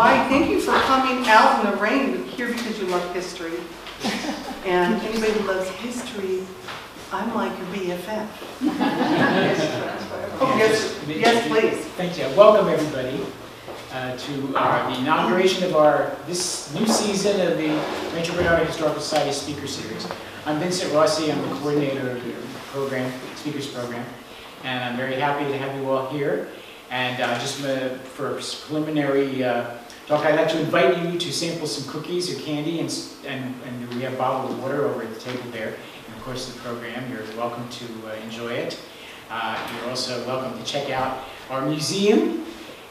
Hawaii. Thank you for coming out in the rain. You're here because you love history. And anybody who loves history, I'm like your BFF. Oh, yes, please. Thank you. Welcome everybody to the inauguration of this new season of the Rancho Bernardo Historical Society Speaker Series. I'm Vincent Rossi. I'm the coordinator of the program, Speakers Program, and I'm very happy to have you all here. And just for preliminary talk, I'd like to invite you to sample some cookies or candy, and we have bottled water over at the table there. And of course, the program, you're welcome to enjoy it. You're also welcome to check out our museum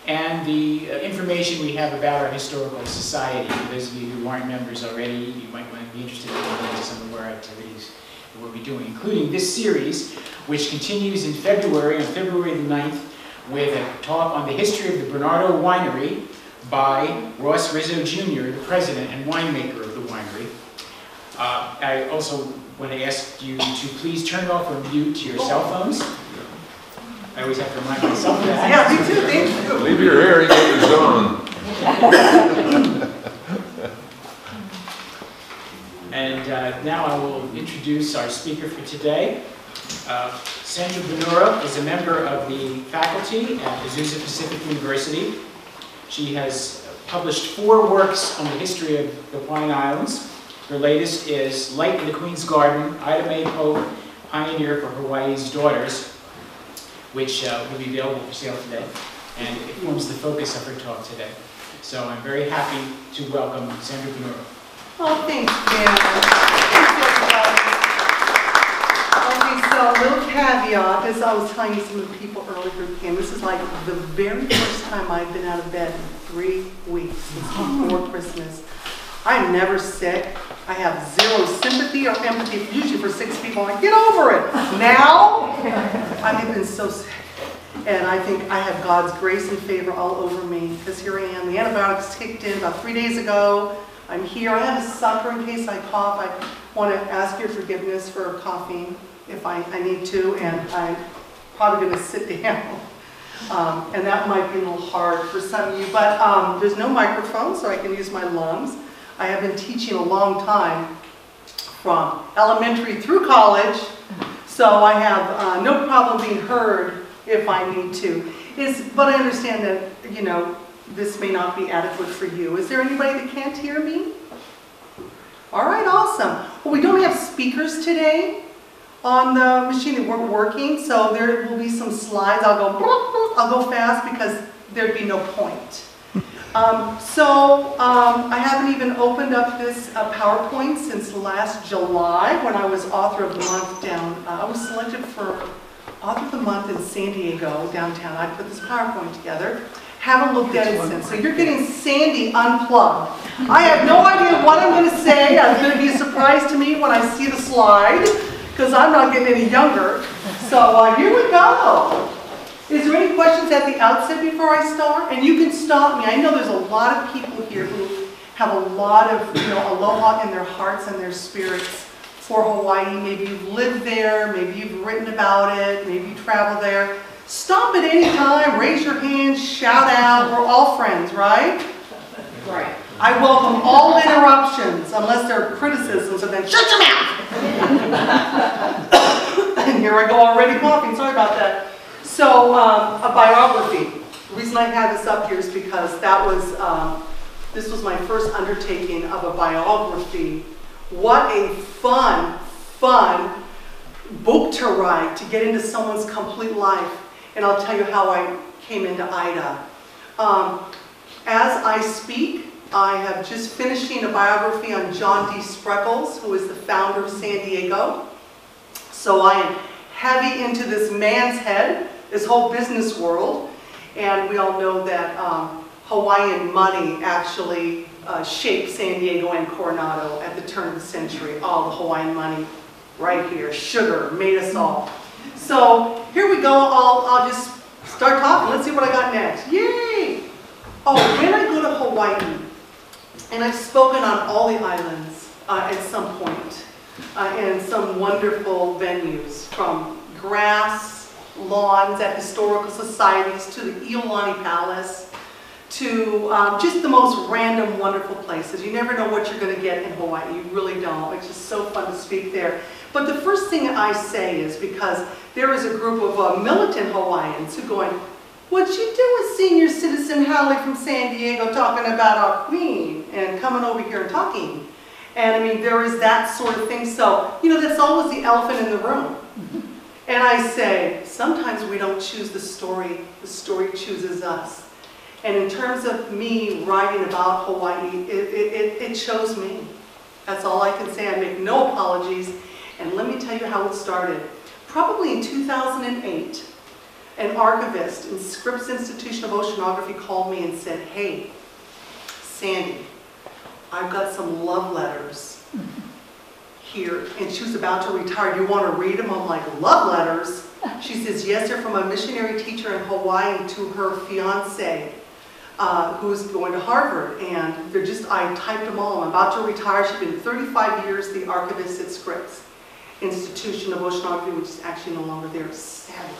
and the information we have about our historical society. For those of you who aren't members already, you might want to be interested in some of our activities that we'll be doing, including this series, which continues in February, on February the 9th, with a talk on the history of the Bernardo Winery by Ross Rizzo Jr., the president and winemaker of the winery. I also want to ask you to please turn off or mute your cell phones. I always have to remind myself of that. Yeah, me too, thank you. Leave your hair in your zone. And now I will introduce our speaker for today. Sandra Bonura is a member of the faculty at Azusa Pacific University. She has published 4 works on the history of the Hawaiian Islands. Her latest is Light in the Queen's Garden, Ida Mae Pope, Pioneer for Hawaii's Daughters, which will be available for sale today. And it forms the focus of her talk today. So I'm very happy to welcome Sandra Bonura. Oh, thanks, Dan. Okay, so a little caveat, as I was telling some of the people earlier who came, this is like the very first time I've been out of bed in 3 weeks since before Christmas. I'm never sick. I have 0 sympathy or empathy, usually for 6 people. I'm like, get over it. Now, I've been so sick. And I think I have God's grace and favor all over me, because here I am. The antibiotics kicked in about 3 days ago. I'm here. I have a sucker in case I cough. I want to ask your forgiveness for coughing if I need to, and I'm probably going to sit down. And that might be a little hard for some of you, but there's no microphone, so I can use my lungs. I have been teaching a long time, from elementary through college, so I have no problem being heard if I need to. But I understand that, you know, this may not be adequate for you. Is there anybody that can't hear me? All right, awesome. Well, we don't have speakers today on the machine. They weren't working, so there will be some slides. I'll go fast because there'd be no point. I haven't even opened up this PowerPoint since last July when I was Author of the Month down. I was selected for Author of the Month in San Diego, downtown. I put this PowerPoint together. Haven't looked at it since. So you're getting Sandy unplugged. I have no idea what I'm going to say. It's going to be a surprise to me when I see the slide, because I'm not getting any younger. So here we go. Is there any questions at the outset before I start? And you can stop me. I know there's a lot of people here who have a lot of, aloha in their hearts and their spirits for Hawaii. Maybe you've lived there, maybe you've written about it, maybe you travel there. Stop at any time, raise your hand, shout out. We're all friends, right? Right. I welcome all interruptions, unless they're criticisms, and then shut your mouth! And here I go already coughing, sorry about that. So, a biography. The reason I have this up here is because that was, this was my first undertaking of a biography. What a fun book to write, to get into someone's complete life. And I'll tell you how I came into Ida. As I speak, I have just finishing a biography on John D. Spreckles, who is the founder of San Diego. So I am heavy into this man's head, this whole business world. And we all know that Hawaiian money actually shaped San Diego and Coronado at the turn of the century. All the Hawaiian money right here. Sugar made us all. So here we go. I'll just start talking. Let's see what I got next. Yay! Oh, when I go to Hawaii, and I've spoken on all the islands at some point, in some wonderful venues, from grass lawns at historical societies to the Iolani Palace, to just the most random, wonderful places. You never know what you're going to get in Hawaii. You really don't. It's just so fun to speak there. But the first thing I say is because there is a group of militant Hawaiians who are going, "What you doing, senior citizen Hallie from San Diego, talking about our queen and coming over here and talking?" And I mean, there is that sort of thing. So, you know, that's always the elephant in the room. And I say, sometimes we don't choose the story chooses us. And in terms of me writing about Hawaii, it chose me. That's all I can say. I make no apologies. And let me tell you how it started. Probably in 2008, an archivist in Scripps Institution of Oceanography called me and said, "Hey, Sandy, I've got some love letters here." And she was about to retire. "Do you want to read them?" I'm like, "Love letters?" She says, "Yes, they're from a missionary teacher in Hawaii to her fiance, who's going to Harvard." And they're just, I typed them all. I'm about to retire. She's been 35 years the archivist at Scripps Institution of Oceanography, which is actually no longer there, sadly.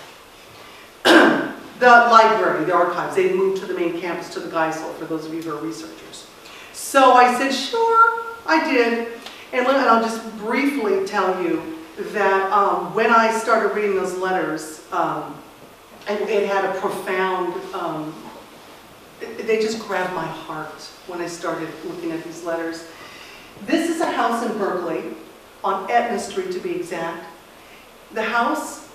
The library, the archives, they moved to the main campus, to the Geisel, for those of you who are researchers. So I said, sure, I did. And I'll just briefly tell you that when I started reading those letters, it had a profound, they just grabbed my heart when I started looking at these letters. This is a house in Berkeley, on Etna Street to be exact. The house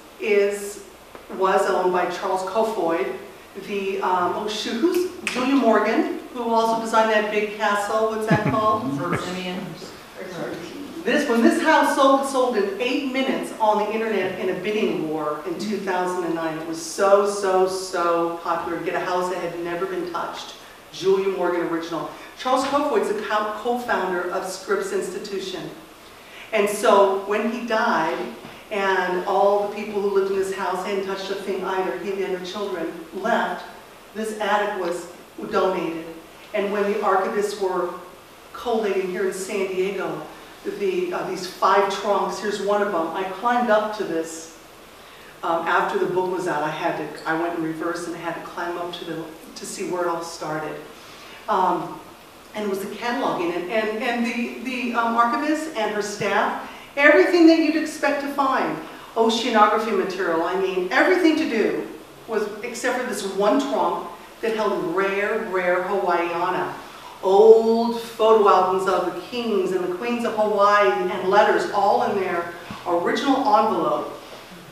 was owned by Charles Kofoid. Who's Julia Morgan, who also designed that big castle, what's that called? When this house sold in 8 minutes on the internet in a bidding war in 2009. It was so popular to get a house that had never been touched. Julia Morgan original. Charles Kofoid's a co-founder of Scripps Institution. And so when he died, and all the people who lived in this house hadn't touched a thing either, he and their children left, this attic was donated. And when the archivists were collating here in San Diego, these 5 trunks, here's one of them. I climbed up to this after the book was out. I went in reverse and I had to climb up to see where it all started. And it was the cataloging, and the archivist and her staff, everything that you'd expect to find. Oceanography material, I mean, everything to do was, except for this one trunk that held rare Hawaiiana. Old photo albums of the kings and the queens of Hawaii and letters all in their original envelope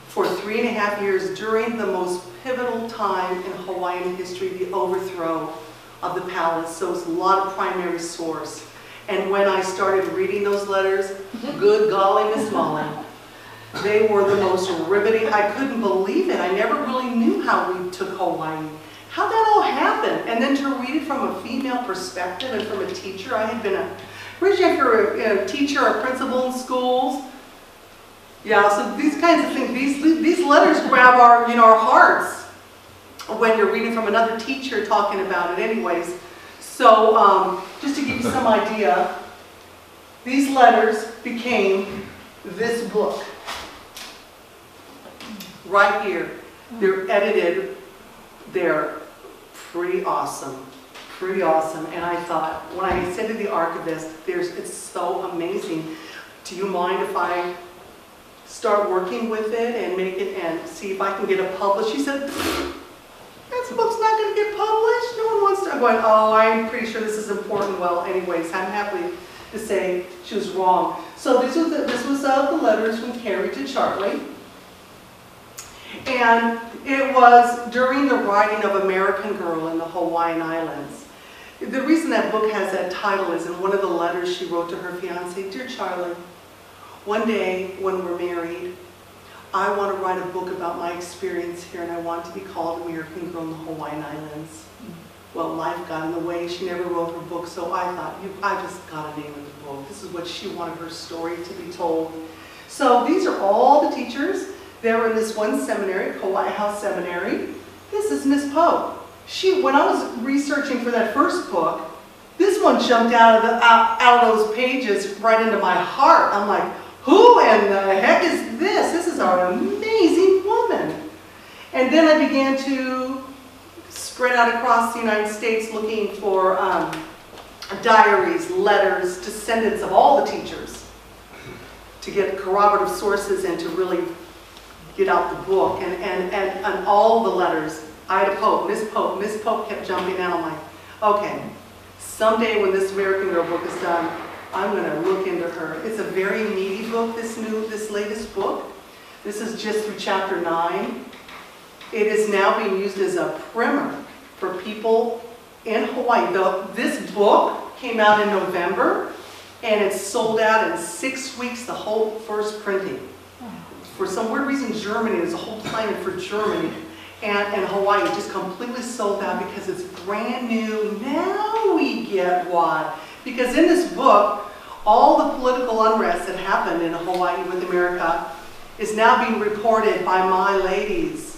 for 3.5 years during the most pivotal time in Hawaiian history, the overthrow of the palace. So it's a lot of primary source. And when I started reading those letters, good golly, Miss Molly, they were the most riveting. I couldn't believe it. I never really knew how we took Hawaii. How that all happened. And then to read it from a female perspective and from a teacher. I had been originally, if you're a teacher or principal in schools, yeah, so these kinds of things, these letters grab our hearts when you're reading from another teacher talking about it anyways. So just to give you some idea, these letters became this book right here. They're edited. They're pretty awesome. And I thought, when I said to the archivist, it's so amazing. Do you mind if I start working with it and make it and see if I can get it published? She said, this book's not going to get published. No one wants to. I'm going, oh, I'm pretty sure this is important. Well, anyways, I'm happy to say she was wrong. So this was the letters from Carrie to Charlie. And it was during the writing of American Girl in the Hawaiian Islands. The reason that book has that title is in one of the letters she wrote to her fiancé, "Dear Charlie, one day when we're married, I want to write a book about my experience here, and I want to be called American Girl in the Hawaiian Islands." Well, life got in the way. She never wrote her book, so I thought, I just got to name the book. This is what she wanted her story to be told. So these are all the teachers. They were in this one seminary, Kauai House Seminary. This is Miss Poe. When I was researching for that first book, this one jumped out of those pages right into my heart. I'm like, who in the heck is this? This is our amazing woman. And then I began to spread out across the United States looking for diaries, letters, descendants of all the teachers to get corroborative sources and to really get out the book. And all the letters, I had a Pope, Miss Pope kept jumping out. I'm like, okay, someday when this American Girl book is done, I'm going to look into her. It's a very meaty book, this latest book. This is just through chapter 9. It is now being used as a primer for people in Hawaii. This book came out in November, and it's sold out in 6 weeks, the whole first printing. For some weird reason, Germany, there's a whole plan for Germany, and Hawaii just completely sold out because it's brand new. Now we get why. Because in this book, all the political unrest that happened in Hawaii with America is now being reported by my ladies.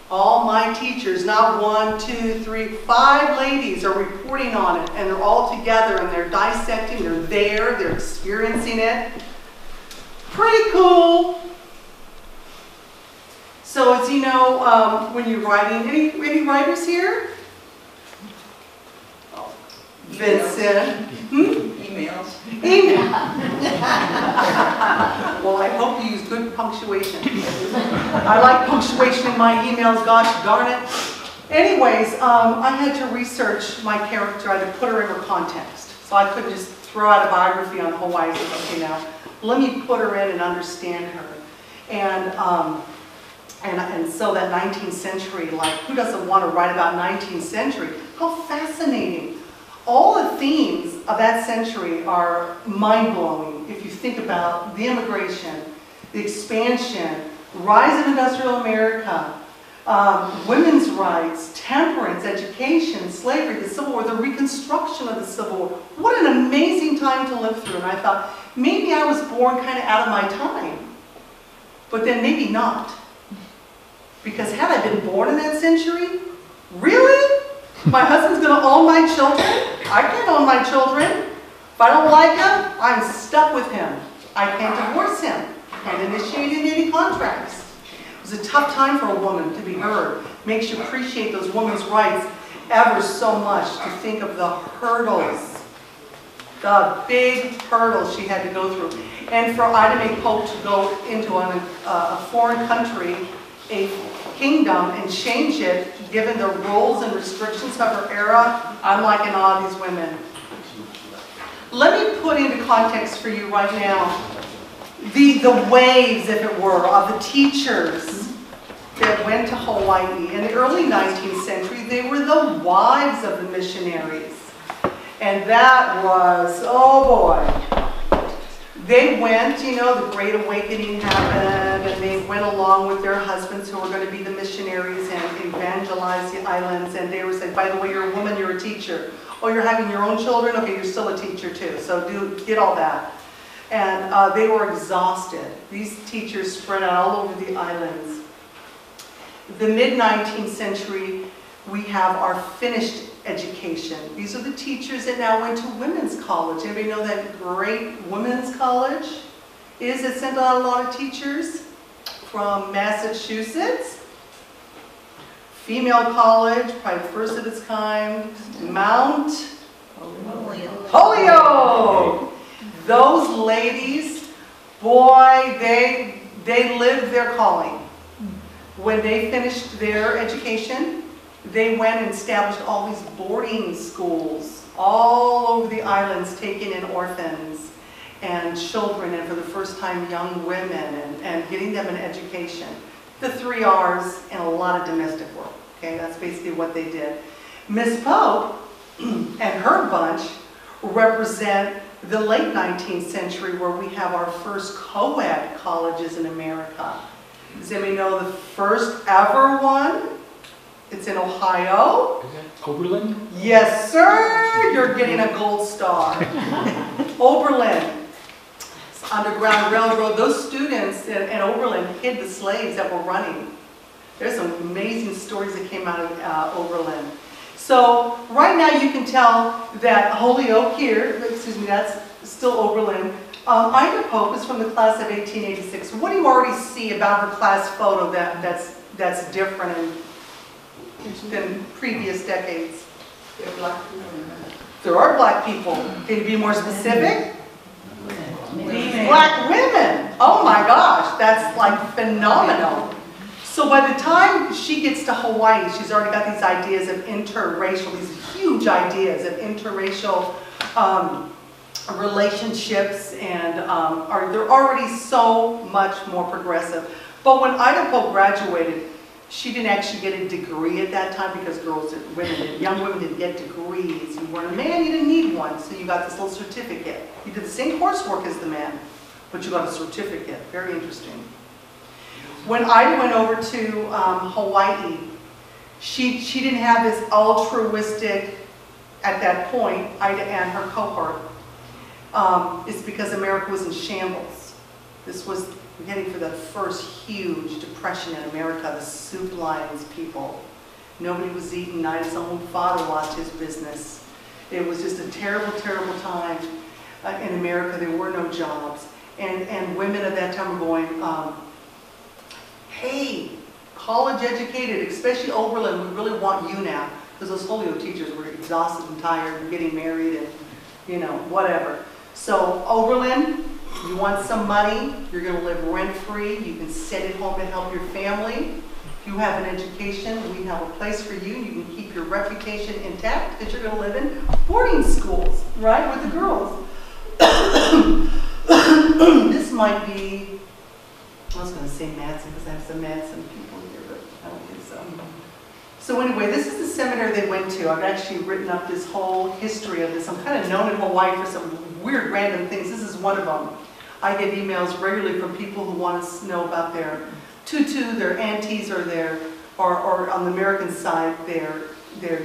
All my teachers, not 1, 2, 3, 5 ladies are reporting on it, and they're all together and they're dissecting, they're experiencing it. Pretty cool. So as you know, when you're writing, any writers here? Oh, Vincent. Emails. Well, I hope you use good punctuation. I like punctuation in my emails, gosh darn it. Anyways, I had to research my character. I had to put her in her context. So I couldn't just throw out a biography on Hawaii and say, okay, now let me put her in and understand her. And so that 19th century, like, who doesn't want to write about 19th century? How fascinating. All the themes of that century are mind-blowing if you think about the immigration, the expansion, rise of industrial America, women's rights, temperance, education, slavery, the Civil War, the reconstruction of the Civil War. What an amazing time to live through. And I thought, maybe I was born kind of out of my time. But then maybe not. Because had I been born in that century, really? My husband's going to own my children? I can't own my children. If I don't like him, I'm stuck with him. I can't divorce him. Can't initiate any contracts. It was a tough time for a woman to be heard. Makes you appreciate those women's rights ever so much, to think of the hurdles, the big hurdles she had to go through. And for Ida May Pope to go into a foreign country, a kingdom, and change it, given the rules and restrictions of her era, I'm like in awe of these women. Let me put into context for you right now the waves, if it were, of the teachers that went to Hawaii. In the early 19th century, they were the wives of the missionaries. And that was, oh boy. They went, you know, the Great Awakening happened, and they went along with their husbands who were going to be the missionaries and evangelize the islands. And they were saying, by the way, you're a woman, you're a teacher. Oh, you're having your own children? Okay, you're still a teacher too. So get all that. And they were exhausted. These teachers spread out all over the islands. The mid-19th century, we have our finished education. These are the teachers that now went to women's college. Anybody know that great women's college is? It sent out a lot of teachers from Massachusetts. Female college, probably the first of its kind, Mount Holyoke. Those ladies, boy, they lived their calling. When they finished their education, they went and established all these boarding schools all over the islands, taking in orphans and children, and for the first time young women, and getting them an education. The 3 R's and a lot of domestic work. Okay, that's basically what they did. Miss Pope and her bunch represent the late 19th century, where we have our first co-ed colleges in America. Does anybody know the first ever one? It's in Ohio. Is it Oberlin? Yes, sir. You're getting a gold star. Oberlin. Underground Railroad. Those students in Oberlin hid the slaves that were running. There's some amazing stories that came out of Oberlin. So right now you can tell that Holyoke here, excuse me, that's still Oberlin. Ida Pope is from the class of 1886. What do you already see about her class photo that's different? And than previous decades. They're black people. There are black people. Can you be more specific? Black women. Oh my gosh, that's like phenomenal. So by the time she gets to Hawaii, she's already got these ideas of interracial, these huge ideas of interracial relationships, and they're already so much more progressive. But when Ida Pope graduated, she didn't actually get a degree at that time because young women didn't get degrees. You weren't a man, you didn't need one, so you got this little certificate. You did the same coursework as the man, but you got a certificate. Very interesting. When Ida went over to Hawaii, she didn't have this altruistic, at that point, Ida and her cohort. It's because America was in shambles. This was getting for the first huge depression in America, the soup lines people. Nobody was eating. Ida's own father lost his business. It was just a terrible, terrible time in America. There were no jobs. And women at that time were going, hey, college educated, especially Oberlin, we really want you now. Because those Holyoke teachers were exhausted and tired and getting married and, you know, whatever. So Oberlin, you want some money, you're going to live rent-free, you can sit at home and help your family. If you have an education, we have a place for you. You can keep your reputation intact because you're going to live in boarding schools, right, with the girls. This might be, I was going to say Madsen because I have some Madsen people here, but I don't think so. So anyway, this is the seminary they went to. I've actually written up this whole history of this. I'm kind of known in Hawaii for some weird random things. This is one of them. I get emails regularly from people who want to know about their tutu, their aunties, or on the American side, their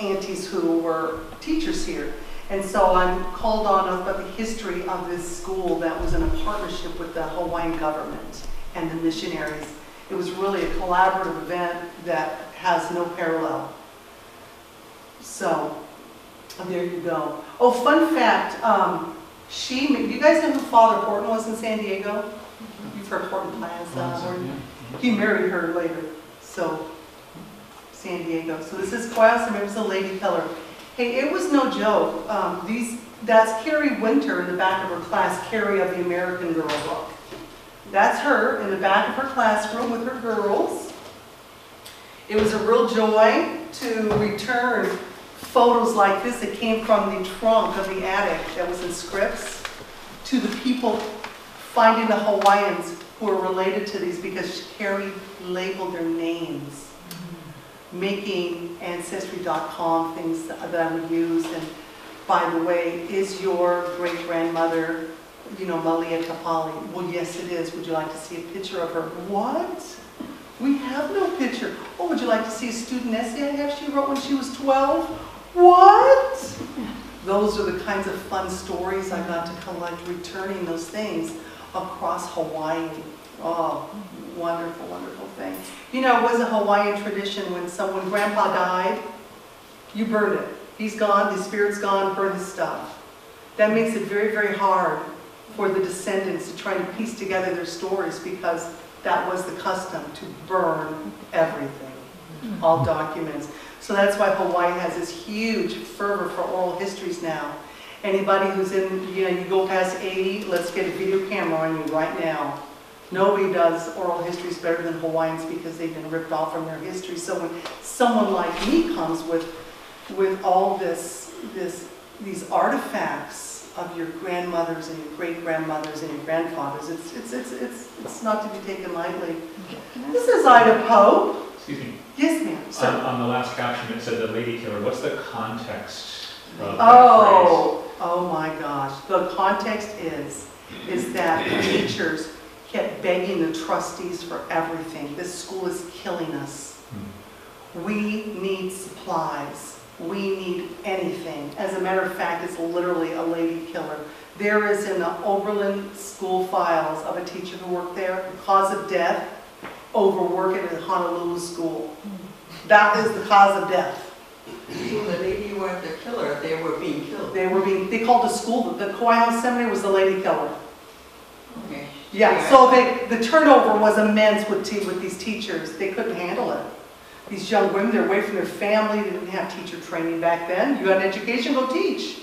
aunties who were teachers here. And so I'm called on about the history of this school that was in a partnership with the Hawaiian government and the missionaries. It was really a collaborative event that has no parallel. So, there you go. Oh, fun fact, you guys know who Father Horton was in San Diego? You've heard Horton Plaza. He married her later, so San Diego. So this is Koyasa, it was a lady killer. Hey, it was no joke. That's Carrie Winter in the back of her class, Carrie of the American Girl book. That's her in the back of her classroom with her girls. It was a real joy to return photos like this that came from the trunk of the attic that was in scripts to the people finding the Hawaiians who are related to these because Carrie labeled their names, making Ancestry.com things that I would use. And by the way, is your great-grandmother, you know, Malia Kapali? Well, yes, it is. Would you like to see a picture of her? What? We have no picture. Oh, would you like to see a student essay I have she wrote when she was 12? What? Those are the kinds of fun stories I got to collect, returning those things across Hawaii. Oh, wonderful, wonderful thing. You know, it was a Hawaiian tradition when Grandpa died, you burn it. He's gone, his spirit's gone, burn his stuff. That makes it very, very hard for the descendants to try to piece together their stories because that was the custom, to burn everything, all documents. So that's why Hawaii has this huge fervor for oral histories now. Anybody who's in, you know, you go past 80, let's get a video camera on you right now. Nobody does oral histories better than Hawaiians because they've been ripped off from their history. So when someone like me comes with all these artifacts of your grandmothers and your great-grandmothers and your grandfathers, it's not to be taken lightly. This is Ida Pope. Excuse me. Yes, ma'am. Sir. On the last caption, it said the lady killer. What's the context of that phrase? Oh my gosh. The context is that the teachers kept begging the trustees for everything. This school is killing us. We need supplies. We need anything. As a matter of fact, it's literally a lady killer. There is in the Oberlin school files of a teacher who worked there, the cause of death, overworking at Honolulu school. That is the cause of death. So the lady weren't the killer, they were being killed. They called the school, the Kauai Seminary was the lady killer. Okay. Yeah, so the turnover was immense with these teachers. They couldn't handle it. these young women, they're away from their family, they didn't have teacher training back then. You got an education, go teach.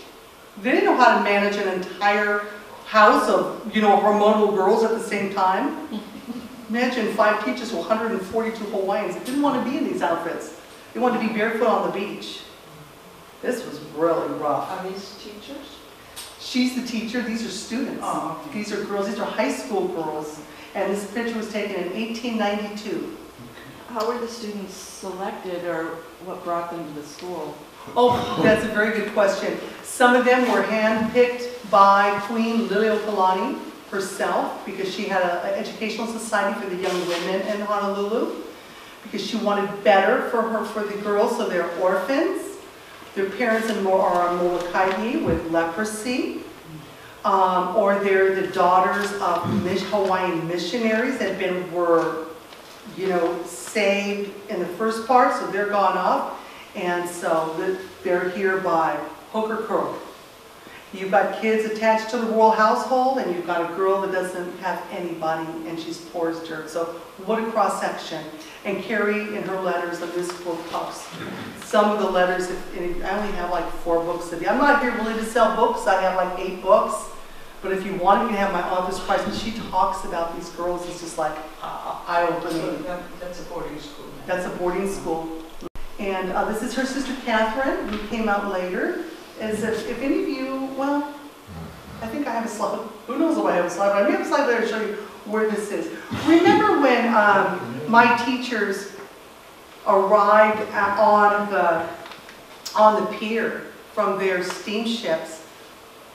They didn't know how to manage an entire house of, hormonal girls at the same time. Imagine 5 teachers to 142 Hawaiians that didn't want to be in these outfits. They wanted to be barefoot on the beach. This was really rough. Are these teachers? She's the teacher, these are students. Oh, okay. These are girls, these are high school girls. And this picture was taken in 1892. How were the students selected, or what brought them to the school? Oh, that's a very good question. Some of them were handpicked by Queen Liliuokalani herself, because she had an educational society for the young women in Honolulu, because she wanted better for the girls, so they're orphans. Their parents are on Molokai with leprosy, or they're the daughters of Hawaiian missionaries that were saved in the first part, so they're gone off, and so they're here by hook or crook. You've got kids attached to the royal household, and you've got a girl that doesn't have anybody, and she's poor as dirt. So what a cross section. And Carrie, in her letters, on this book talks. Some of the letters, and I only have like 4 books today. I'm not here really to sell books. I have like 8 books. But if you want, you can have my author's prize. And she talks about these girls. It's just like eye-opening. So that's a boarding school. That's a boarding school. And this is her sister Catherine, who came out later. As if any of you, well, I think I have a slide. Who knows if I have a slide, but I may have a slide there to show you where this is. Remember when my teachers arrived on the pier from their steamships?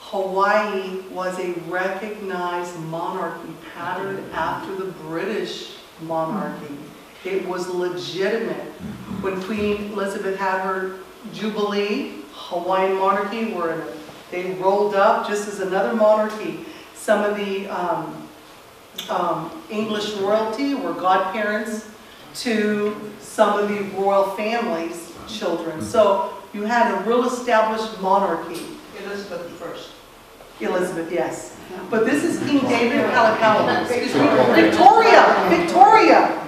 Hawaii was a recognized monarchy patterned after the British monarchy. It was legitimate. When Queen Elizabeth had her Jubilee, Hawaiian monarchy they rolled up just as another monarchy. Some of the English royalty were godparents to some of the royal family's children. So you had a real established monarchy. Elizabeth I. Elizabeth, yes. But this is King David of Kalakaua. Excuse me. Victoria!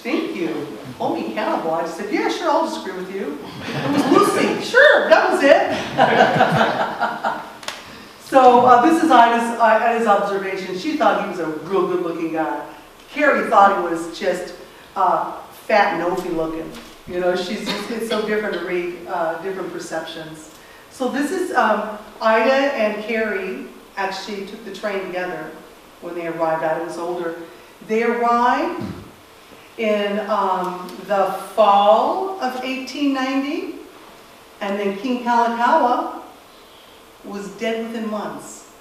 Thank you. Hold me accountable. I just said, yeah, sure, I'll just agree with you. It was Lucy. Sure, that was it. So this is Ida's observation. She thought he was a real good-looking guy. Carrie thought he was just fat and oafy looking. It's so different to read different perceptions. So this is Ida and Carrie actually took the train together when they arrived. Ida was older. They arrived in the fall of 1890, and then King Kalakaua was dead within months.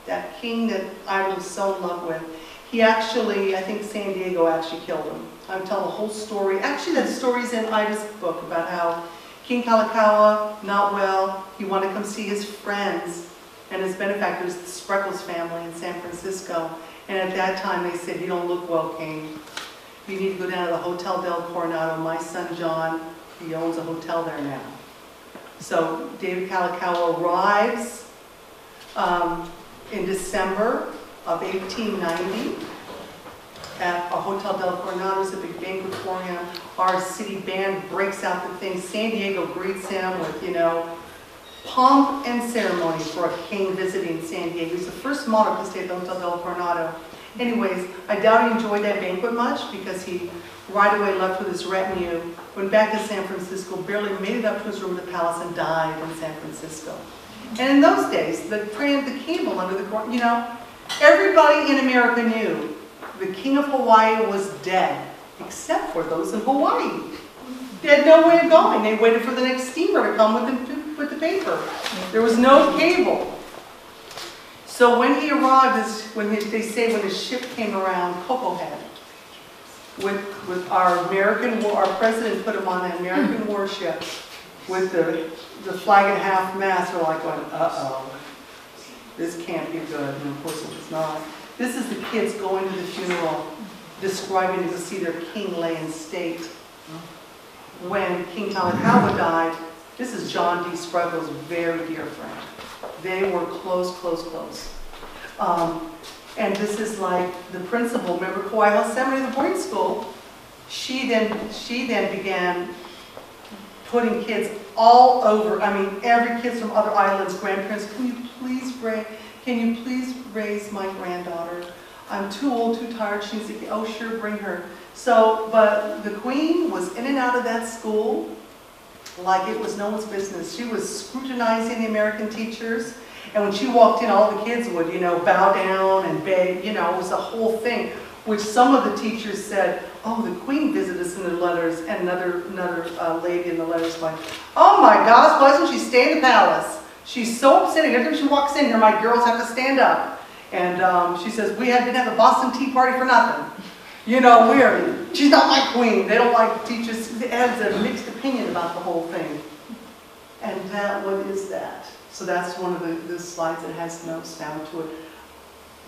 That king that Ida was so in love with. He actually, I think San Diego actually killed him. I'm telling the whole story. Actually, that story's in Ida's book about how King Kalakaua, not well, he wanted to come see his friends and his benefactors, the Spreckles family in San Francisco. And at that time, they said, "You don't look well, King. You need to go down to the Hotel del Coronado. My son, John, he owns a hotel there now." So David Kalakaua arrives in December of 1890 at a Hotel del Coronado. It's a big banquet for him. Our city band breaks out the thing. San Diego greets him with, pomp and ceremony for a king visiting San Diego. He's the first monarch to stay at the Hotel del Coronado. Anyways, I doubt he enjoyed that banquet much because he right away left with his retinue, went back to San Francisco, barely made it up to his room at the palace, and died in San Francisco. And in those days, the cable under the, everybody in America knew the King of Hawaii was dead, except for those in Hawaii. They had no way of going. They waited for the next steamer to come with the paper. There was no cable. So when he arrived, they say when his ship came around Cocoa Head, with our president put him on an American warship with the flag at half mast. We're like going, uh-oh, this can't be good. And of course it was not. This is the kids going to the funeral, describing to see their king lay in state. When King Kalakaua died, this is John D. Spreckles' very dear friend. They were close. And this is like the principal. Remember Kauai Seminary, the boarding school? she then began putting kids all over. I mean, every kid from other islands, grandparents, can you please raise my granddaughter? I'm too old, too tired. She's like, oh sure, bring her. So, but the Queen was in and out of that school like it was no one's business. She was scrutinizing the American teachers, and when she walked in, all the kids would, you know, bow down and beg, you know, it was a whole thing, which some of the teachers said, oh, the Queen visited us in their letters, and another lady in the letters like, oh my gosh, why doesn't she stay in the palace? She's so upsetting. Every time she walks in here, my girls have to stand up. And she says, we didn't have a Boston Tea Party for nothing. You know, she's not my queen. They don't like teachers. It has a mixed opinion about the whole thing. And what is that? So that's one of the slides that has notes down to it.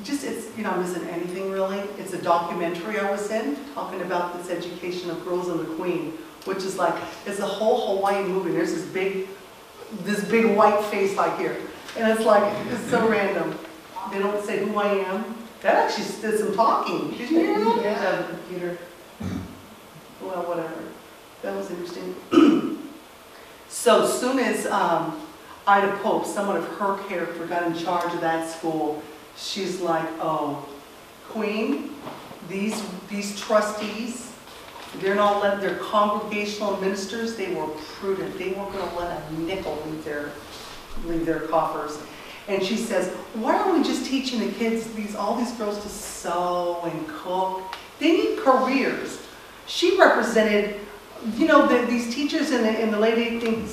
Just, I'm missing anything really. It's a documentary I was in, talking about this education of girls and the Queen, which is like, it's a whole Hawaiian movie. There's this big white face like here. And it's like, it's so random. They don't say who I am. That actually did some talking. Did you hear that? Yeah, computer. Well, whatever. That was interesting. So as soon as Ida Pope, someone of her character, got in charge of that school, she's like, oh, Queen, these trustees, they're congregational ministers, they were prudent. They weren't going to let a nickel leave their coffers. And she says, why aren't we just teaching the kids, all these girls to sew and cook? They need careers. She represented, you know, these teachers in the late 19th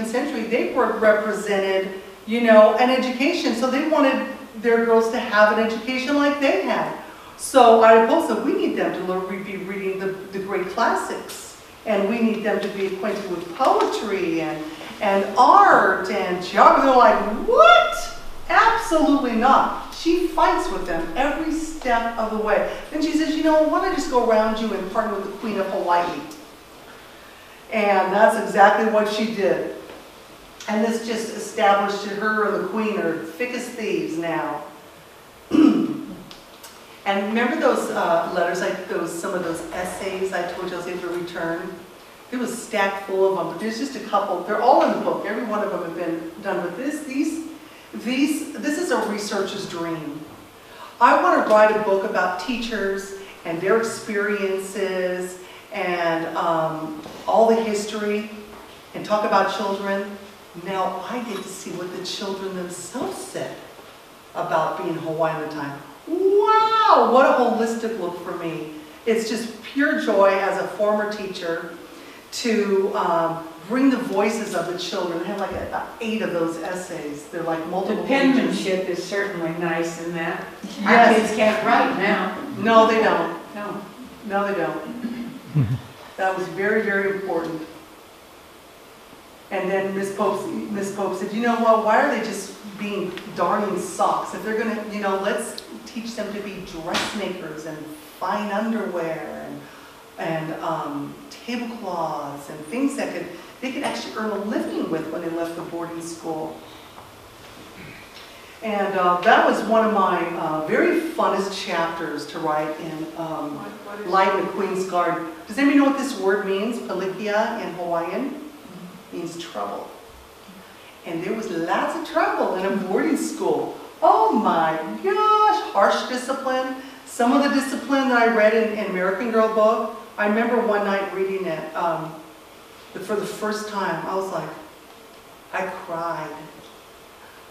century, they were represented, you know, an education. So they wanted their girls to have an education like they had. So Ida Pope said, we need them to be reading the great classics. And we need them to be acquainted with poetry and art and geography. They're like, what? Absolutely not. She fights with them every step of the way. Then she says, you know, why don't I just go around you and partner with the Queen of Hawaii? And that's exactly what she did. And this just established her and the Queen are thick as thieves now. And remember those letters, some of those essays I told you I was able to return? It was stacked full of them, but there's just a couple. They're all in the book. Every one of them have been done with this. This is a researcher's dream. I want to write a book about teachers and their experiences and all the history and talk about children. Now I get to see what the children themselves said about being Hawaiian at the time. Wow, what a holistic look for me. It's just pure joy as a former teacher to bring the voices of the children. I have like 8 of those essays. They're like multiple The pages. penmanship is certainly nice in that. Our Yes. kids can't write now. No, they don't. No. No, they don't. That was very, very important. And then Miss Pope said, you know what, why are they just being darning socks? If they're going to, you know, let's teach them to be dressmakers and fine underwear and tablecloths and things that they could actually earn a living with when they left the boarding school. And that was one of my very funnest chapters to write in Light in the Queen's Guard. Does anybody know what this word means? Palikia in Hawaiian means trouble. And there was lots of trouble in a boarding school. Oh my gosh, harsh discipline. Some of the discipline that I read in American Girl book, I remember one night reading it for the first time. I was like, I cried.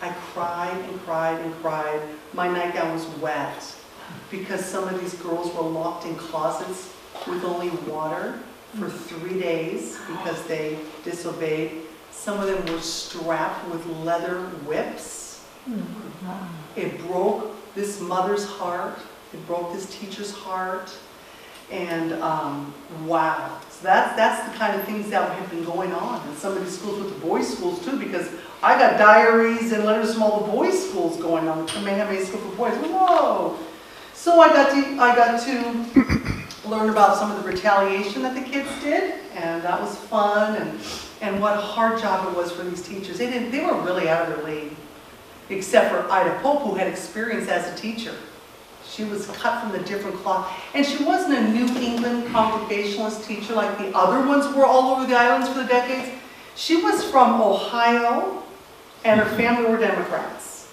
I cried and cried and cried. My nightgown was wet because some of these girls were locked in closets with only water for 3 days because they disobeyed. Some of them were strapped with leather whips. It broke this mother's heart. It broke this teacher's heart. And wow. So that's the kind of things that have been going on in some of these schools with the boys' schools too, because I got diaries and letters from all the boys' schools going on. Kamehameha School for Boys. Whoa! So I got to learn about some of the retaliation that the kids did, and that was fun. And what a hard job it was for these teachers. They were really out of their league, except for Ida Pope, who had experience as a teacher. She was cut from the different cloth. And she wasn't a New England Congregationalist teacher like the other ones were all over the islands for the decades. She was from Ohio, and her family were Democrats.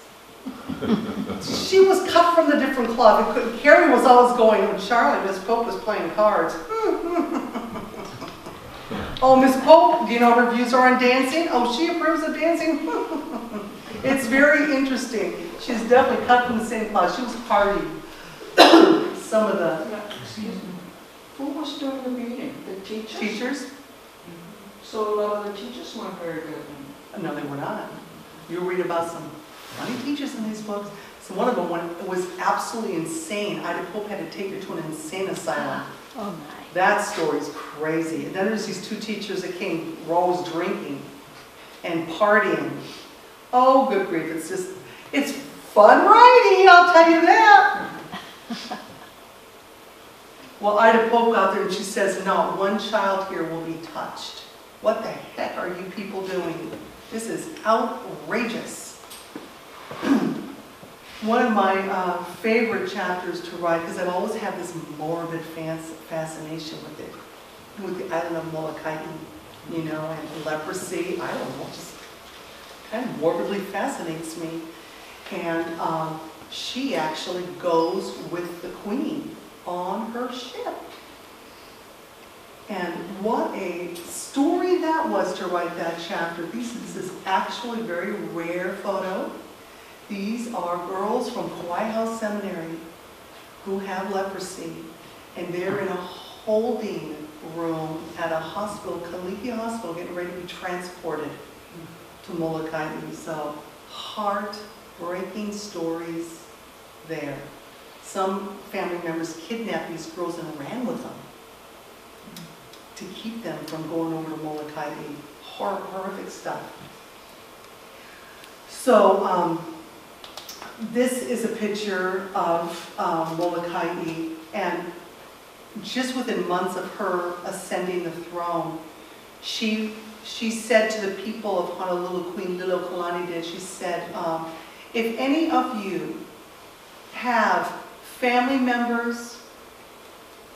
She was cut from the different cloth. Carrie was always going, when Charlotte, Miss Pope was playing cards. Oh, Miss Pope, do you know what her views are on dancing? Oh, she approves of dancing? It's very interesting. She's definitely cut from the same cloth. She was hardy. Some of the Excuse me. Who was doing the reading? The teachers? teachers, So a lot of the teachers weren't very good. no, they were not. You'll read about some funny teachers in these books. So one of them was absolutely insane. Ida Pope had to take her to an insane asylum. Oh my. That story's crazy. And then there's these two teachers that came, were always drinking and partying. Oh, good grief, it's fun writing, I'll tell you that. Well, Ida Pope got there and she says, not one child here will be touched. What the heck are you people doing? This is outrageous. One of my favorite chapters to write, because I've always had this morbid fascination with it, with the island of Molokai, you know, and leprosy. I don't know, just kind of morbidly fascinates me. And she actually goes with the queen on her ship. And what a story that was to write that chapter. This is actually a very rare photo. These are girls from Kauai House Seminary who have leprosy, and they're in a holding room at a hospital, Kaliki Hospital, getting ready to be transported to Molokai. So, heartbreaking stories there. Some family members kidnapped these girls and ran with them to keep them from going over to Molokai. Horrific stuff. So, this is a picture of Molokai, and just within months of her ascending the throne, she said to the people of Honolulu, Queen Liliuokalani did, she said, if any of you have family members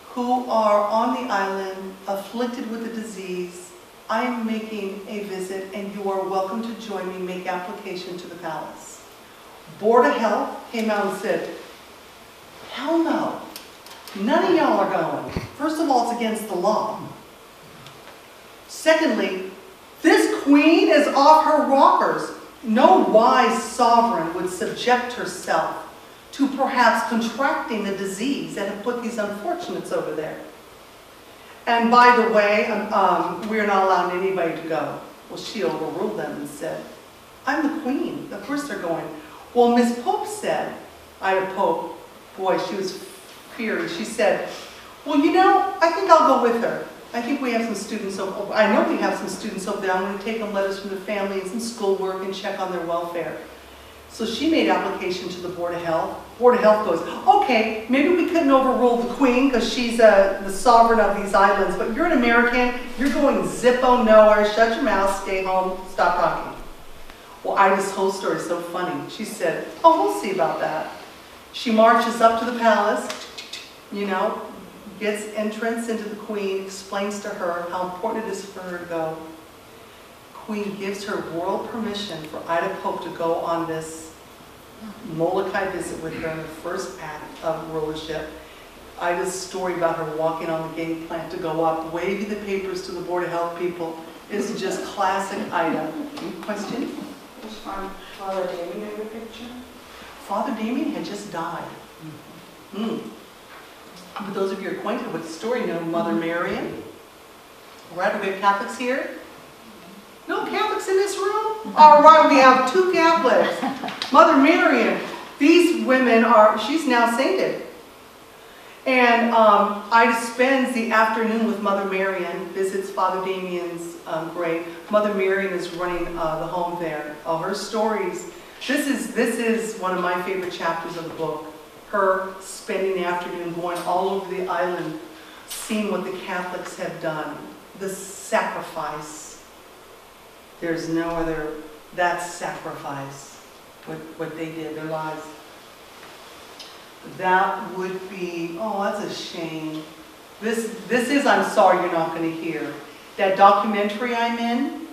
who are on the island afflicted with the disease, I am making a visit and you are welcome to join me, make application to the palace. Board of Health came out and said, hell no, none of y'all are going. First of all, it's against the law. Secondly, this queen is off her rockers. No wise sovereign would subject herself to perhaps contracting the disease and have put these unfortunates over there. And by the way, we're not allowing anybody to go. Well, she overruled them and said, I'm the queen. Of course they're going. Well, Miss Pope said, Ida Pope, boy, she was furious. She said, well, you know, I think I'll go with her. I think we have some students over, I know we have some students over there. I'm going to take them letters from the family and some schoolwork and check on their welfare. So she made application to the Board of Health. Board of Health goes, okay, maybe we couldn't overrule the queen because she's the sovereign of these islands, but you're an American, you're going zippo nowhere, shut your mouth, stay home, stop talking. Well, Ida's whole story is so funny. She said, oh, we'll see about that. She marches up to the palace, you know, gets entrance into the queen, explains to her how important it is for her to go. Queen gives her royal permission for Ida Pope to go on this Molokai visit with her in the first act of rulership. Ida's story about her walking on the game plant to go up, waving the papers to the Board of Health people is just classic Ida. Question? Was Father Damien in the picture? Father Damien had just died. But those of you acquainted with the story know Mother Marian. Right, do we have Catholics here? No Catholics in this room? All right, we have two Catholics. Mother Marian, these women are, she's now sainted. And Ida spends the afternoon with Mother Marian, visits Father Damien's grave. Mother Marian is running the home there. Her stories, this is one of my favorite chapters of the book. Her spending the afternoon going all over the island, seeing what the Catholics have done. The sacrifice. There's no other, that's sacrifice, what they did, their lives. That would be, oh, that's a shame. This is, I'm sorry you're not going to hear. That documentary I'm in,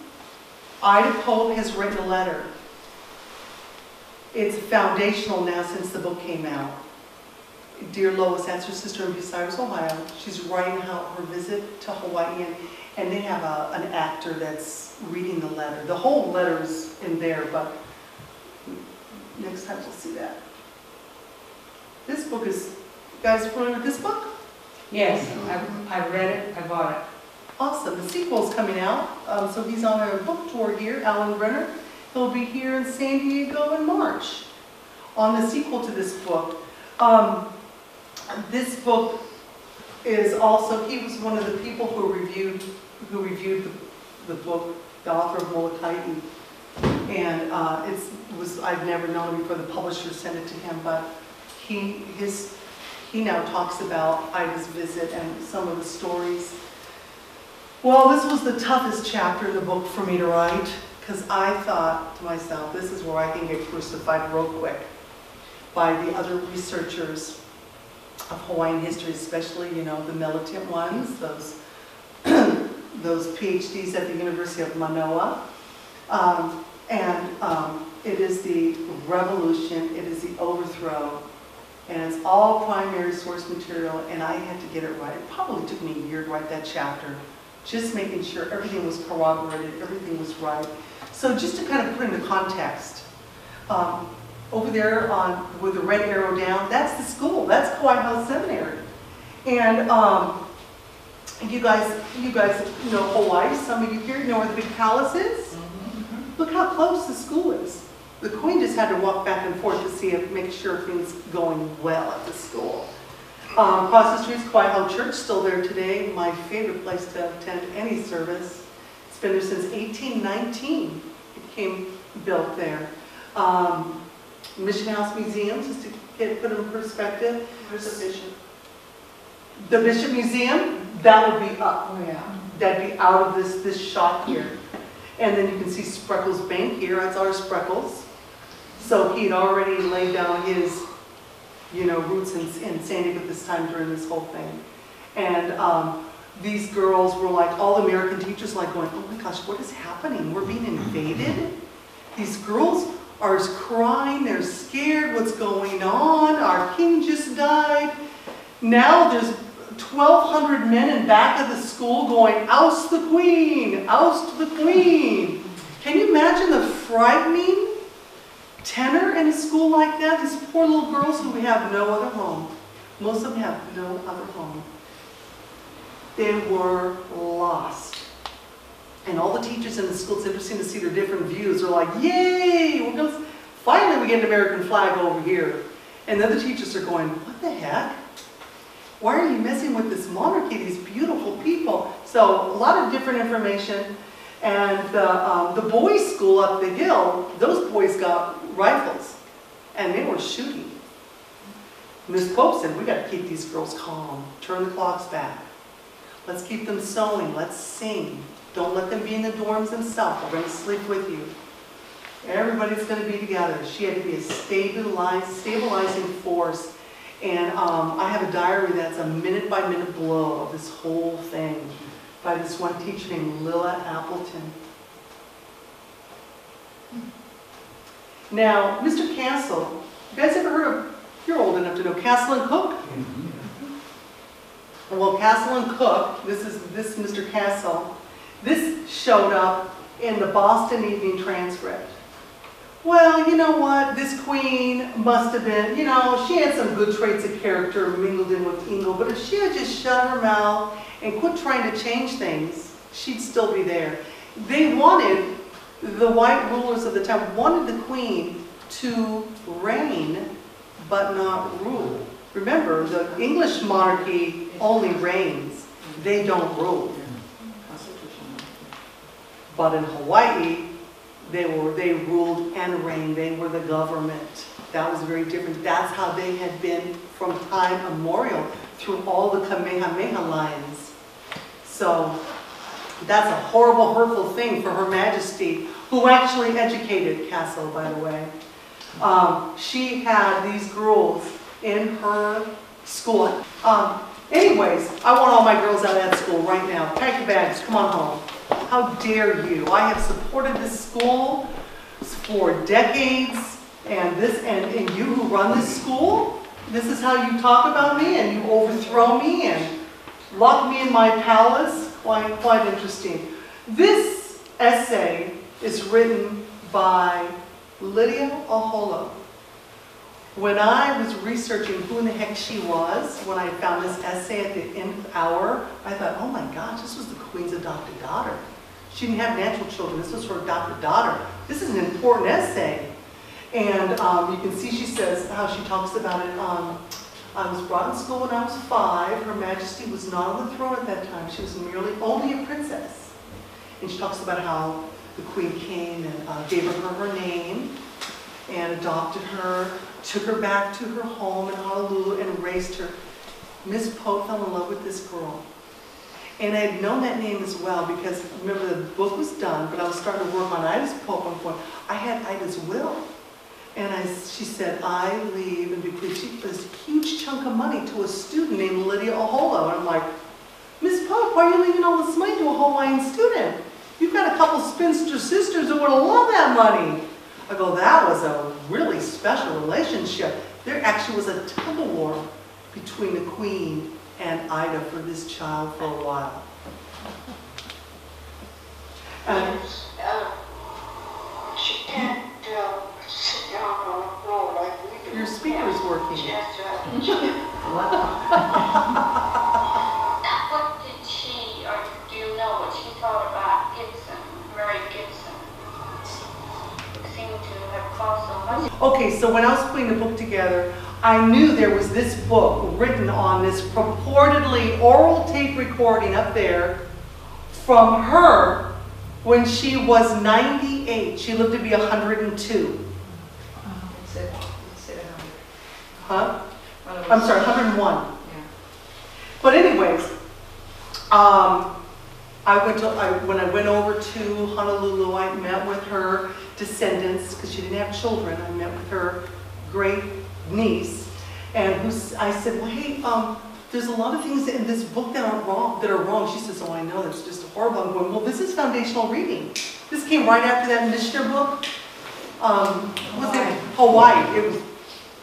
Ida Pope has written a letter. It's foundational now since the book came out. Dear Lois, that's her sister in Bucyrus, Ohio. She's writing out her visit to Hawaii, and they have an actor that's reading the letter. The whole letter's in there, but next time we'll see that. This book is, you guys familiar with this book? Yes, I read it, I bought it. Awesome. The sequel's coming out. So he's on a book tour here, Alan Brenner. He'll be here in San Diego in March on the sequel to this book. This book is also, he was one of the people who reviewed the book, the author of Molokai. And I've never known him before the publisher sent it to him, but he now talks about Ida's visit and some of the stories. Well, this was the toughest chapter in the book for me to write, because I thought to myself, this is where I can get crucified real quick by the other researchers of Hawaiian history, especially, you know, the militant ones, those PhDs at the University of Manoa. It is the revolution, it is the overthrow, and it's all primary source material, and I had to get it right. It probably took me a year to write that chapter, just making sure everything was corroborated, everything was right. So just to kind of put into context, over there with the red arrow down, that's the school, that's Kauai House Seminary. And you guys know Hawaii, some of you here know where the big palace is? Look how close the school is. The Queen just had to walk back and forth to see if, make sure things going well at the school. Across the street is Kauai House Church, still there today. My favorite place to attend any service. It's been there since 1819. It became built there. Mission House Museum, just to put it in perspective. Where's the bishop? The Bishop Museum, that would be up. Oh, yeah. That'd be out of this shot here. And then you can see Spreckles Bank here, that's our Spreckles. So he'd already laid down his, you know, roots in San Diego this time during this whole thing. And these girls were like, all the American teachers like going, oh my gosh, what is happening? We're being invaded? These girls are crying, they're scared, what's going on? Our king just died. Now there's 1,200 men in back of the school going, oust the queen, oust the queen. Can you imagine the frightening tenor in a school like that? These poor little girls who have no other home. Most of them have no other home. They were lost. And all the teachers in the school, it's interesting to see their different views. They're like, yay, finally we get an American flag over here. And then the teachers are going, what the heck? Why are you messing with this monarchy, these beautiful people? So a lot of different information. And the boys' school up the hill, those boys got rifles. And they were shooting. Ms. Pope said, we got to keep these girls calm. Turn the clocks back. Let's keep them sewing. Let's sing. Don't let them be in the dorms themselves. We're going to sleep with you. Everybody's going to be together. She had to be a stabilizing force. And I have a diary that's a minute-by-minute blow of this whole thing by this one teacher named Lilla Appleton. Now, Mr. Castle, you guys ever heard of, you're old enough to know Castle and Cook? Well, Castle and Cook, this Mr. Castle, this showed up in the Boston Evening Transcript. Well, you know what, this queen must have been, you know, she had some good traits of character mingled in with Ingle, but if she had just shut her mouth and quit trying to change things, she'd still be there. They wanted, the white rulers of the time wanted the queen to reign, but not rule. Remember, the English monarchy only reigns, they don't rule. But in Hawaii, they ruled and reigned. They were the government. That was very different. That's how they had been from time immemorial through all the Kamehameha lines. So that's a horrible, hurtful thing for Her Majesty, who actually educated Castle, by the way. She had these girls in her school. Anyways, I want all my girls out at school right now. Pack your bags, come on home. How dare you? I have supported this school for decades, and you who run this school, this is how you talk about me, and you overthrow me and lock me in my palace. Quite interesting. This essay is written by Lydia Oholo. When I was researching who in the heck she was, when I found this essay at the nth hour, I thought, oh my gosh, this was the Queen's adopted daughter. She didn't have natural children. This was her adopted daughter. This is an important essay. And you can see she says how she talks about it. I was brought in school when I was 5. Her Majesty was not on the throne at that time. She was merely only a princess. And she talks about how the Queen came and gave her name and adopted her, took her back to her home in Honolulu and raised her. Miss Pope fell in love with this girl. And I had known that name as well because, remember, the book was done, but I was starting to work on Ida's Pope at one point. I had Ida's will. And she said, I leave and bequeath this huge chunk of money to a student named Lydia Oholo. And I'm like, Miss Pope, why are you leaving all this money to a Hawaiian student? You've got a couple spinster sisters who would have loved that money. I go, that was a really special relationship. There actually was a tug of war between the Queen and Ida for this child for a while. She can't sit down on the floor like we do. Your speaker's working. What did she, or do you know what she thought about Gibson, Mary Gibson? Seemed to have caused so much. Okay, so when I was putting the book together, I knew there was this book written on this purportedly oral tape recording up there from her when she was 98. She lived to be 102. Huh? I'm sorry, 101. Yeah. But anyways, when I went over to Honolulu, I met with her descendants because she didn't have children. I met with her great niece, and I said, well, hey, there's a lot of things in this book that are wrong. She says, oh, I know, that's just horrible. I'm going, well, this is foundational reading. This came right after that Mishnah book. What was it? Hawaii. It was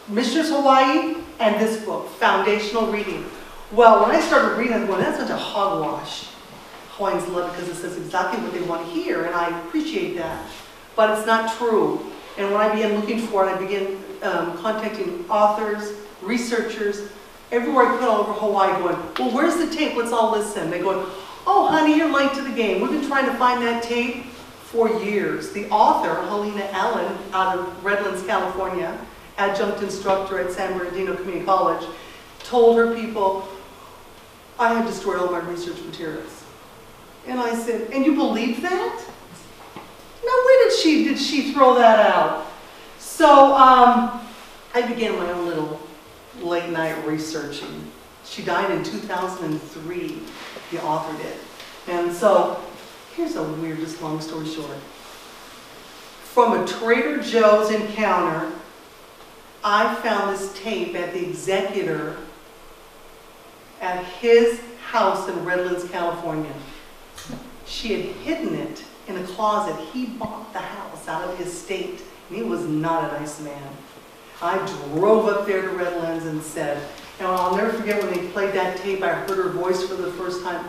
Mishnah's Hawaii and this book, foundational reading. Well, when I started reading, I'm going, that's such a hogwash. Hawaiians love it because it says exactly what they want to hear, and I appreciate that. But it's not true. And when I began looking for it, I began contacting authors, researchers, everywhere I could all over Hawaii going, well, where's the tape? Let's all listen. They go, oh, honey, you're late to the game. We've been trying to find that tape for years. The author, Helena Allen, out of Redlands, California, adjunct instructor at San Bernardino Community College, told her people, I had destroyed all my research materials. And I said, and you believe that? No, where did she throw that out? So I began my own little late night researching. She died in 2003, the author did. And so here's a weird, just long story short. From a Trader Joe's encounter, I found this tape at the executor at his house in Redlands, California. She had hidden it in a closet. He bought the house out of his estate, and he was not a nice man. I drove up there to Redlands and said, and I'll never forget when they played that tape, I heard her voice for the first time.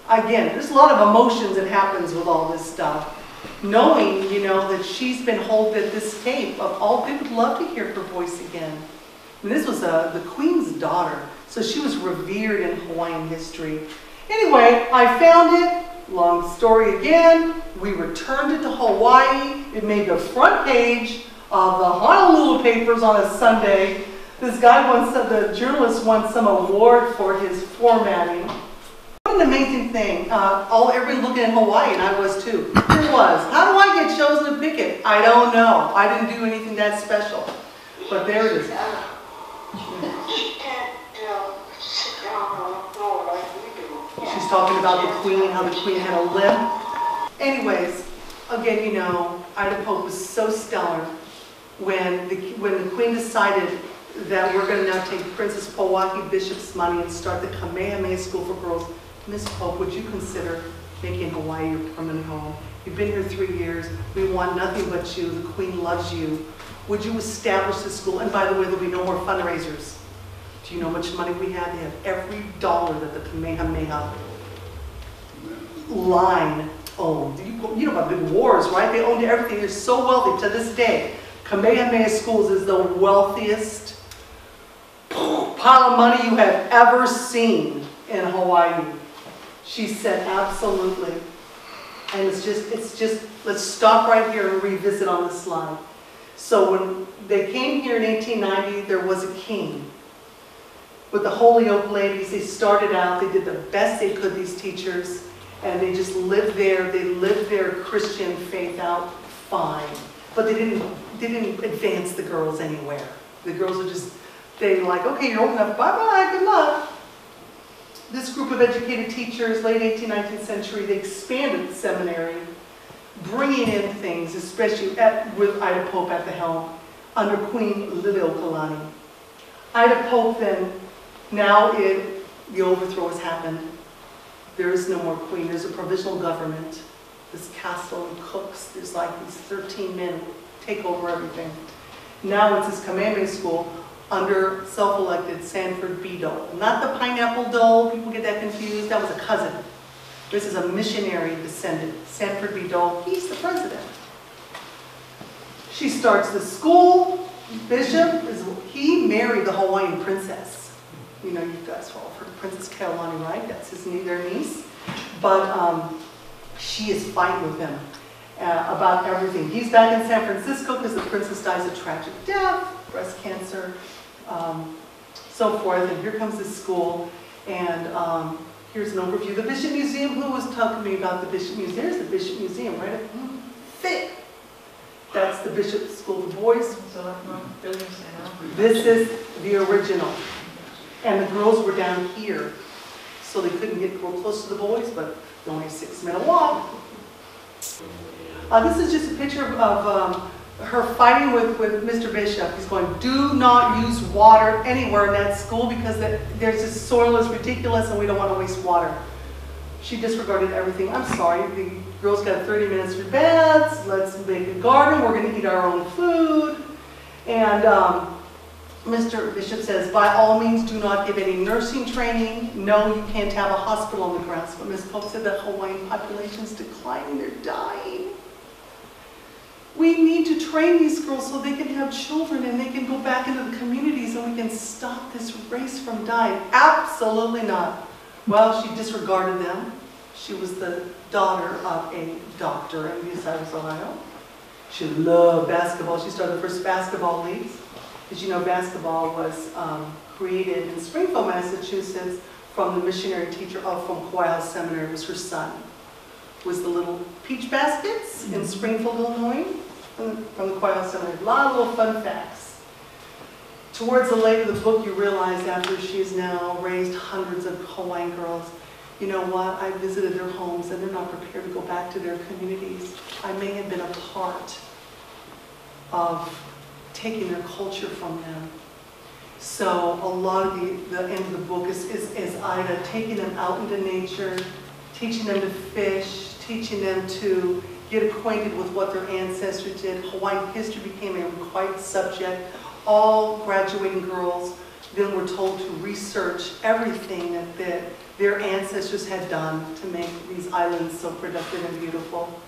Again, there's a lot of emotions that happens with all this stuff. Knowing, you know, that she's been holding this tape of all, they would love to hear her voice again. And this was the Queen's daughter, so she was revered in Hawaiian history. Anyway, I found it. Long story again. We returned it to Hawaii. It made the front page of the Honolulu papers on a Sunday. This guy the journalist won some award for his formatting. What an amazing thing. Everybody looking at Hawaii, and I was too. It was. How do I get chosen to pick it? I don't know. I didn't do anything that special. But there it is. She can't sit down on the floor like we do. She's talking about the Queen, how the Queen had a limp. Anyways, again, you know, Ida Pope was so stellar when the Queen decided that we're going to now take Princess Powaki Bishop's money and start the Kamehameha School for Girls. Miss Pope, would you consider making Hawaii your permanent home? You've been here 3 years. We want nothing but you. The Queen loves you. Would you establish the school? And by the way, there'll be no more fundraisers. Do you know how much money we have? They have every dollar that the Kamehameha line owned. You know about big wars, right? They owned everything. They're so wealthy to this day. Kamehameha Schools is the wealthiest pile of money you have ever seen in Hawaii. She said, absolutely. And it's just, let's stop right here and revisit on this slide. So when they came here in 1890, there was a king. With the Holyoke ladies, they started out, they did the best they could, these teachers, and they just lived there. They lived their Christian faith out fine. But they didn't advance the girls anywhere. The girls are just, they like, okay, you're old enough, bye-bye, good luck. This group of educated teachers, late 18th, 19th century, they expanded the seminary, bringing in things, especially with Ida Pope at the helm, under Queen Liliuokalani. Ida Pope then, now the overthrow has happened. There is no more queen. There's a provisional government. This castle and cooks, there's like these 13 men who take over everything. Now it's this Kamehameha School under self-elected Sanford B. Dole. Not the pineapple Dole, people get that confused. That was a cousin. This is a missionary descendant, Sanford B. Dole. He's the president. She starts the school. Bishop, he married the Hawaiian princess. You know, you guys have all heard of Princess Kaolani, right? That's their niece. But she is fighting with him about everything. He's back in San Francisco because the princess dies a tragic death, breast cancer, so forth. And here comes this school. And here's an overview of the Bishop Museum. Who was talking to me about the Bishop Museum? There's the Bishop Museum, right? Thick. That's the Bishop School of Boys. This is the original. And the girls were down here. So they couldn't get real close to the boys, but only a 6-minute walk. This is just a picture of her fighting with Mr. Bishop. He's going, do not use water anywhere in that school because there's this soil is ridiculous and we don't want to waste water. She disregarded everything. I'm sorry, the girls got 30 minutes for beds. Let's make a garden. We're going to eat our own food. And Mr. Bishop says, by all means, do not give any nursing training. No, you can't have a hospital on the grounds. But Ms. Pope said the Hawaiian population is declining. They're dying. We need to train these girls so they can have children and they can go back into the communities and we can stop this race from dying. Absolutely not. Well, she disregarded them. She was the daughter of a doctor in Buenos Aires, Ohio. She loved basketball. She started the first basketball leagues. As you know, basketball was created in Springfield, Massachusetts from the missionary teacher from Kauai House Seminary. It was her son. It was the little peach baskets in Springfield, Illinois, from the Kauai House Seminary. A lot of little fun facts. Towards the late of the book, you realize after she has now raised hundreds of Hawaiian girls, you know what, I visited their homes and they're not prepared to go back to their communities. I may have been a part of taking their culture from them. So a lot of the end of the book is Ida taking them out into nature, teaching them to fish, teaching them to get acquainted with what their ancestors did. Hawaiian history became a required subject. All graduating girls then were told to research everything that their ancestors had done to make these islands so productive and beautiful.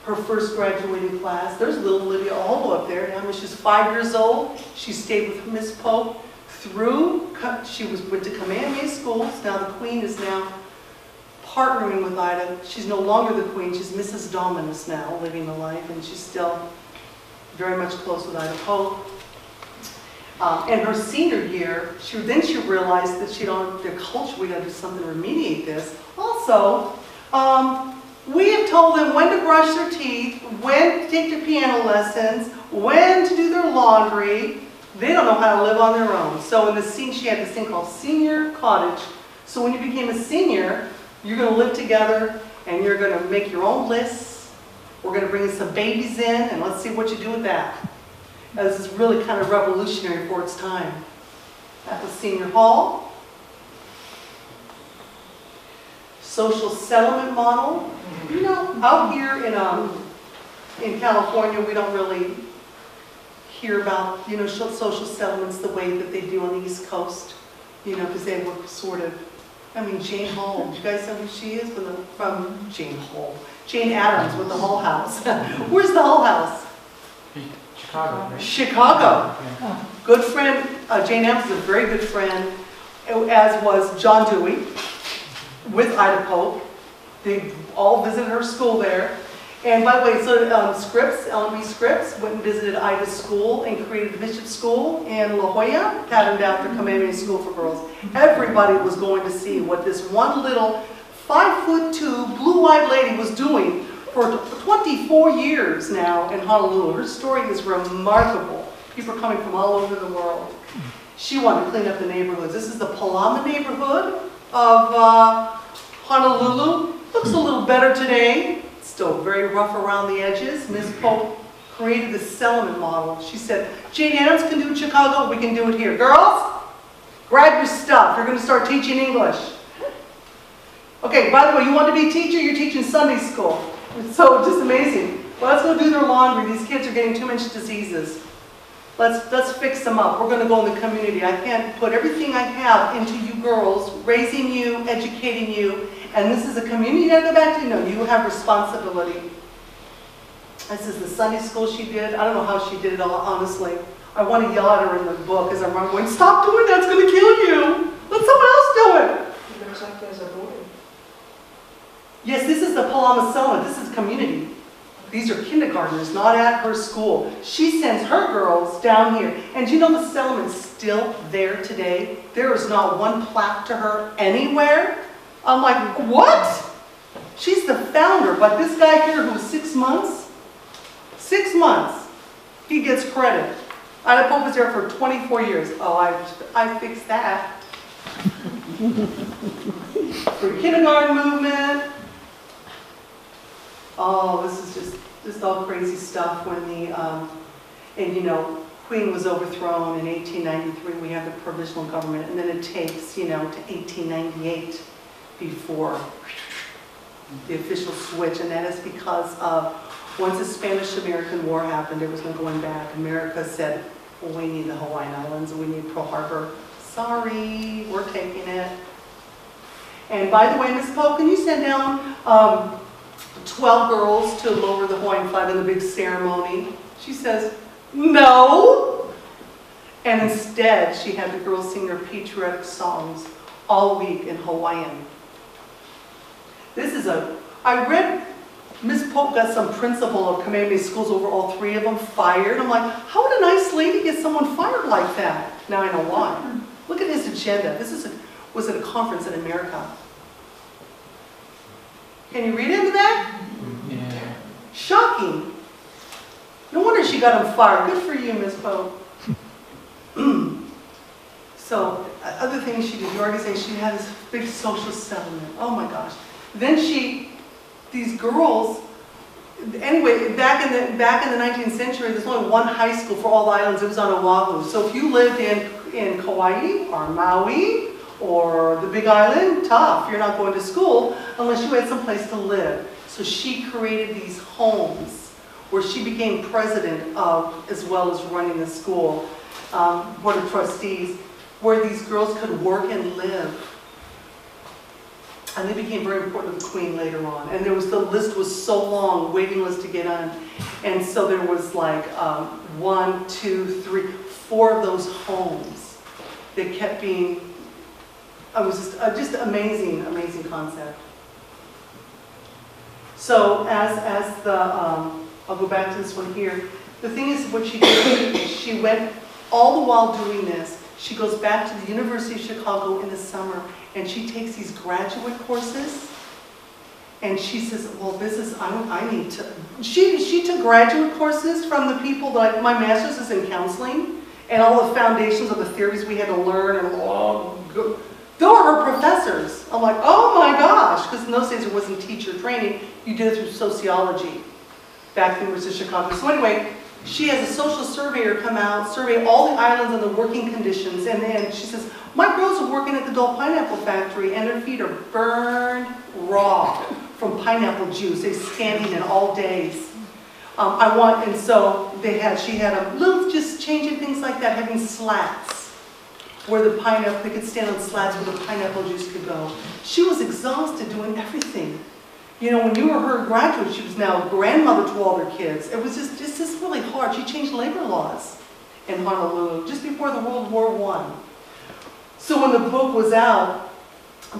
Her first graduating class, there's little Lydia Olo up there. Now she's 5 years old. She stayed with Miss Pope she went to Kamehameha schools. Now the Queen is now partnering with Ida. She's no longer the Queen. She's Mrs. Dominus now, living the life, and she's still very much close with Ida Pope. In her senior year, she realized that their culture, we got to do something to remediate this. Also, we have told them when to brush their teeth, when to take their piano lessons, when to do their laundry. They don't know how to live on their own. So in the scene, she had this thing called senior cottage. So when you became a senior, you're going to live together and you're going to make your own lists. We're going to bring some babies in and let's see what you do with that. This is really kind of revolutionary for its time. at the senior hall. Social settlement model. You know, out here in California, we don't really hear about, you know, social settlements the way that they do on the East Coast, you know, because they were sort of, I mean, Jane Hall, do you guys know who she is? From Jane Hall. Jane Addams with the Hull House. Where's the Hull House? Chicago, right? Chicago. Yeah. Good friend, Jane Addams is a very good friend, as was John Dewey with Ida Pope. They all visited her school there. And by the way, so Scripps, L&B Scripps, went and visited Ida's school and created the Bishop School in La Jolla, patterned after Kamehameha School for Girls. Everybody was going to see what this one little 5'2", blue-eyed lady was doing for 24 years now in Honolulu. Her story is remarkable. People are coming from all over the world. She wanted to clean up the neighborhoods. This is the Palama neighborhood of Honolulu. Looks a little better today. Still very rough around the edges. Ms. Pope created the settlement model. She said, Jane Addams can do it in Chicago, we can do it here. Girls, grab your stuff. You're going to start teaching English. Okay, by the way, you want to be a teacher? You're teaching Sunday school. So just amazing. Well, let's go do their laundry. These kids are getting too much diseases. Let's fix them up. We're going to go in the community. I can't put everything I have into you girls, raising you, educating you, and this is a community you got to go back to. No, you have responsibility. This is the Sunday school she did. I don't know how she did it all, honestly. I want to yell at her in the book as I'm running, going, stop doing that, it's going to kill you. Let someone else do it. It looks like there's a boy. Yes, this is the Palama Settlement. This is community. These are kindergartners, not at her school. She sends her girls down here. And do you know the settlement's still there today? There is not one plaque to her anywhere. I'm like, what? She's the founder, but this guy here who's 6 months, he gets credit. Ida Pope was there for 24 years. Oh, I fixed that. For kindergarten movement. Oh, this is just all crazy stuff when the, and you know, Queen was overthrown in 1893. We have the provisional government, and then it takes, you know, to 1898 before the official switch, and that is because of, once the Spanish-American War happened, there was no going back. America said, well, we need the Hawaiian Islands, and we need Pearl Harbor. Sorry, we're taking it. And by the way, Ms. Pope, can you send down 12 girls to lower the Hawaiian flag in the big ceremony? She says, no. And instead, she had the girls sing their patriotic songs all week in Hawaiian. This is I read Ms. Pope got some principal of Kamehameha schools over all 3 of them fired. I'm like, how would a nice lady get someone fired like that? Now I know why. Look at his agenda. This was at a conference in America. Can you read into that? Yeah. Shocking. No wonder she got him fired. Good for you, Ms. Pope. So, other things she did, the organization, she had this big social settlement. Oh my gosh. Then these girls, anyway, back in the 19th century, there's only one high school for all the islands. It was on Oahu. So if you lived in Kauai or Maui or the Big Island, tough. You're not going to school unless you had some place to live. So she created these homes where she became president of, as well as running the school, board of trustees, where these girls could work and live. And they became very important to the Queen later on. And the list was so long, waiting list to get on. And so there was like 1, 2, 3, 4 of those homes that kept being, it was just amazing, amazing concept. So as the, I'll go back to this one here. The thing is, what she did, she went, all the while doing this, she goes back to the University of Chicago in the summer, and she takes these graduate courses, and she says, well, this is, I need to, she took graduate courses from the people, like my master's is in counseling, and all the foundations of the theories we had to learn, and they were her professors. I'm like, oh my gosh, because in those days there wasn't teacher training, you did it through sociology, back at the University of Chicago. So anyway, she has a social surveyor come out, survey all the islands and the working conditions, and then she says, my girls are working at the Dole Pineapple Factory and their feet are burned raw from pineapple juice. They're standing in all days. And so she had a little, just changing things like that, having slats where the pineapple, they could stand on slats where the pineapple juice could go. She was exhausted doing everything. You know, when you were her graduate, she was now grandmother to all their kids. It was just really hard. She changed labor laws in Honolulu just before the World War I. So when the book was out,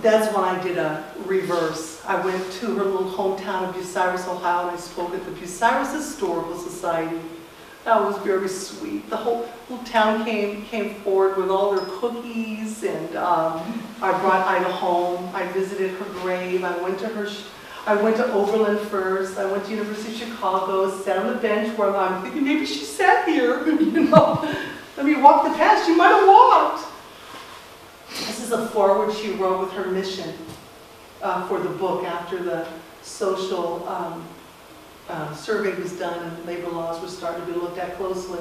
that's when I did a reverse. I went to her little hometown of Bucyrus, Ohio, and I spoke at the Bucyrus Historical Society. That was very sweet. The whole little town came forward with all their cookies, and I brought Ida home. I visited her grave. I went to Oberlin first. I went to University of Chicago, sat on the bench where I'm thinking maybe she sat here. You know, let me walk the path. She might have walked. This is a foreword she wrote with her mission for the book after the social survey was done and labor laws were starting to be looked at closely.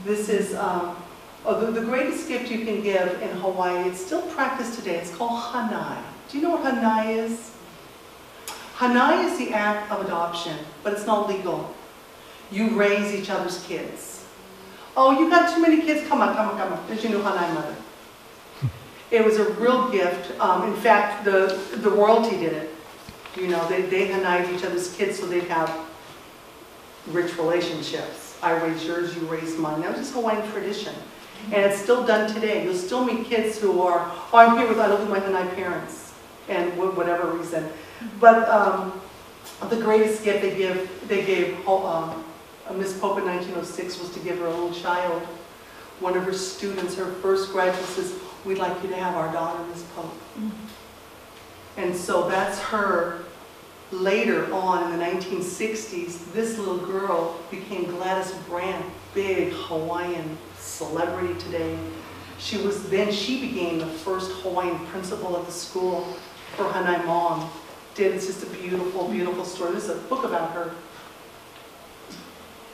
This is the greatest gift you can give in Hawaii. It's still practiced today. It's called hanai. Do you know what hanai is? Hanai is the act of adoption, but it's not legal. You raise each other's kids. Oh, you got too many kids? Come on. There's your new hanai mother. It was a real gift. In fact, the royalty did it. You know, they hanai'd each other's kids so they'd have rich relationships. I raise yours, you raise mine. That was just Hawaiian tradition. And it's still done today. You'll still meet kids who are, oh, I'm here with I live with my hanai parents, and whatever reason. But the greatest gift they gave Miss Pope in 1906 was to give her a little child. One of her students, her first graduate, says, we'd like you to have our daughter, Miss Pope. And so that's her. Later on in the 1960s, this little girl became Gladys Brandt, big Hawaiian celebrity today. She became the first Hawaiian principal of the school. Her hanai mom did. It's just a beautiful, beautiful story. This is a book about her.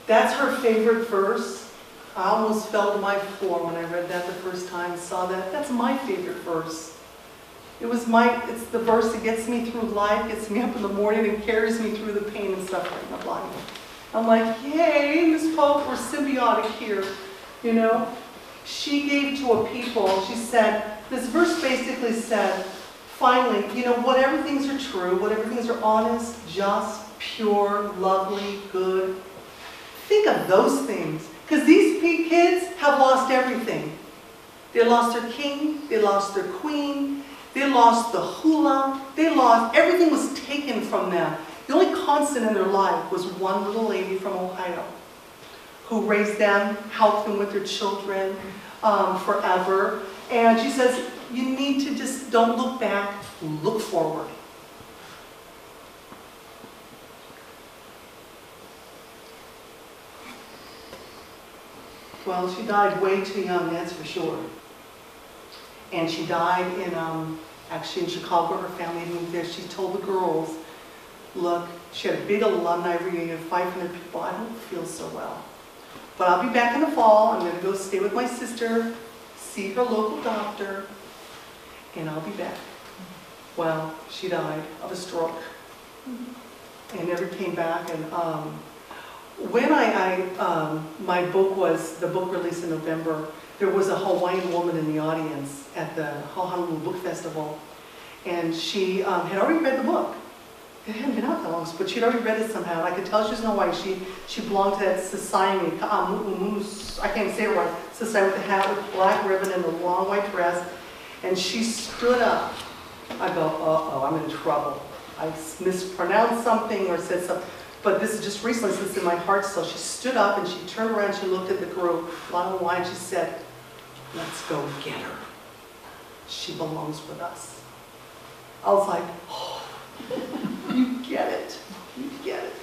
That's her favorite verse. I almost fell to my floor when I read that the first time, saw that. That's my favorite verse. It's the verse that gets me through life, gets me up in the morning, and carries me through the pain and suffering of life. I'm like, yay, Miss Pope, we're symbiotic here, you know? She gave to a people, she said, this verse basically said, finally, you know, whatever things are true, whatever things are honest, just, pure, lovely, good, think of those things. Because these kids have lost everything. They lost their king, they lost their queen, they lost the hula, everything was taken from them. The only constant in their life was one little lady from Ohio who raised them, helped them with their children forever. And she says, you need to just don't look back, look forward. Well, she died way too young, that's for sure. And she died actually in Chicago. Her family moved there. She told the girls, look, she had a big alumni reunion, 500 people. I don't feel so well. But I'll be back in the fall. I'm going to go stay with my sister, see her local doctor, and I'll be back. Well, she died of a stroke and never came back. And when my book was, the book released in November, there was a Hawaiian woman in the audience at the Honolulu Book Festival, and she had already read the book. It hadn't been out that long, but she'd already read it somehow. And I could tell she was in Hawaii. She belonged to that society, I can't say it right, society with the hat with black ribbon and the long white dress, and she stood up. I go, uh-oh, I'm in trouble. I mispronounced something or said something. But this is just recently, so it's in my heart still. She stood up and she turned around, she looked at the group, a lot of Hawaiian, she said, let's go get her. She belongs with us. I was like, oh, you get it. You get it.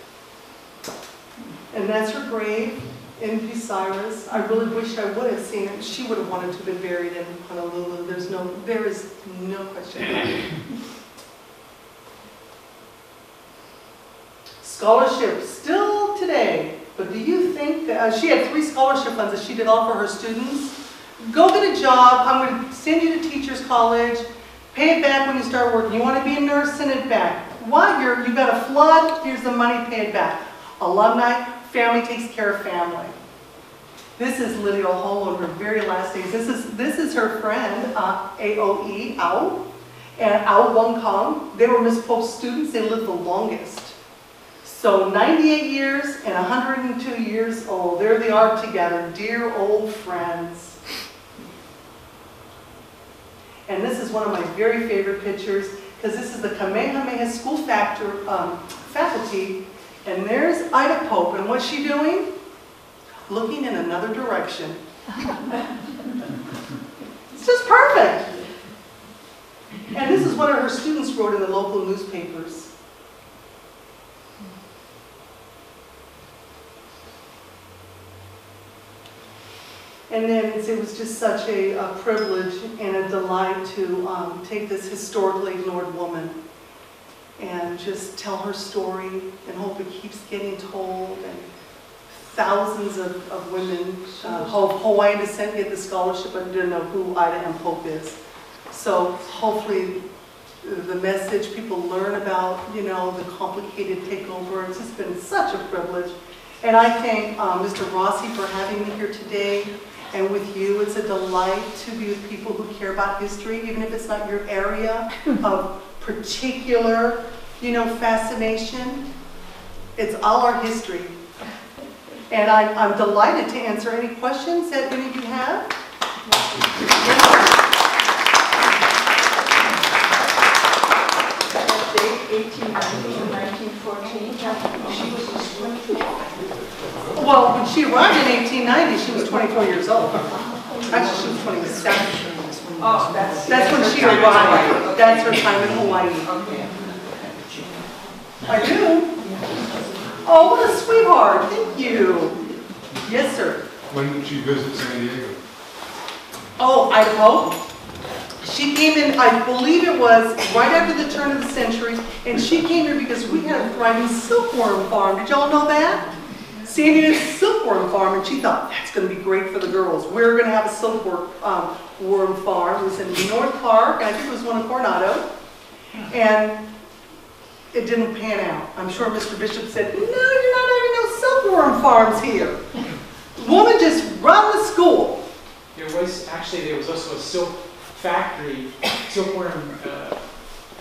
And that's her grave in Bucyrus. I really wish I would have seen it. She would have wanted to have been buried in Honolulu. There is no question about it. Scholarship still today But do you think, she had 3 scholarship funds that she did all for her students. Go get a job, I'm going to send you to teacher's college, pay it back when you start working. You want to be a nurse, send it back. What? You've got a flood, here's the money, pay it back. Alumni, family takes care of family. This is Lydia O'Holo in her very last days. This is her friend, AOE, Ao, and Ao Wong Kong. They were Miss Pope's students, they lived the longest. So 98 years and 102 years old, there they are together, dear old friends. And this is one of my very favorite pictures, because this is the Kamehameha School faculty, and there's Ida Pope, and what's she doing? Looking in another direction. It's just perfect. And this is what her students wrote in the local newspapers. And then it was just such a privilege and a delight to take this historically ignored woman and just tell her story and hope it keeps getting told. And thousands of women of Hawaiian descent get the scholarship but didn't know who Ida M. Pope is. So hopefully the message people learn about, you know, the complicated takeover. It's just been such a privilege. And I thank Mr. Rossi for having me here today. And with you, it's a delight to be with people who care about history, even if it's not your area of particular, you know, fascination. It's all our history. And I'm delighted to answer any questions that any of you have. That date, 1890 and 1914, she was just 22. Well, when she arrived in 1890, she was 24 years old. Actually, she was 27. Oh, That's when she arrived. That's her time in Hawaii. Okay. I do? Oh, what a sweetheart. Thank you. Yes, sir. When did she visit San Diego? Oh, Ida Pope. She came in, I believe it was right after the turn of the century, and she came here because we had a thriving silkworm farm. Did y'all know that? San Diego's silkworm farm, and she thought, that's going to be great for the girls. We're going to have a silkworm farm. It was in North Park, and I think it was one in Coronado. And it didn't pan out. I'm sure Mr. Bishop said, no, you're not having no silkworm farms here. Woman just run the school. There was also a silk factory, silkworm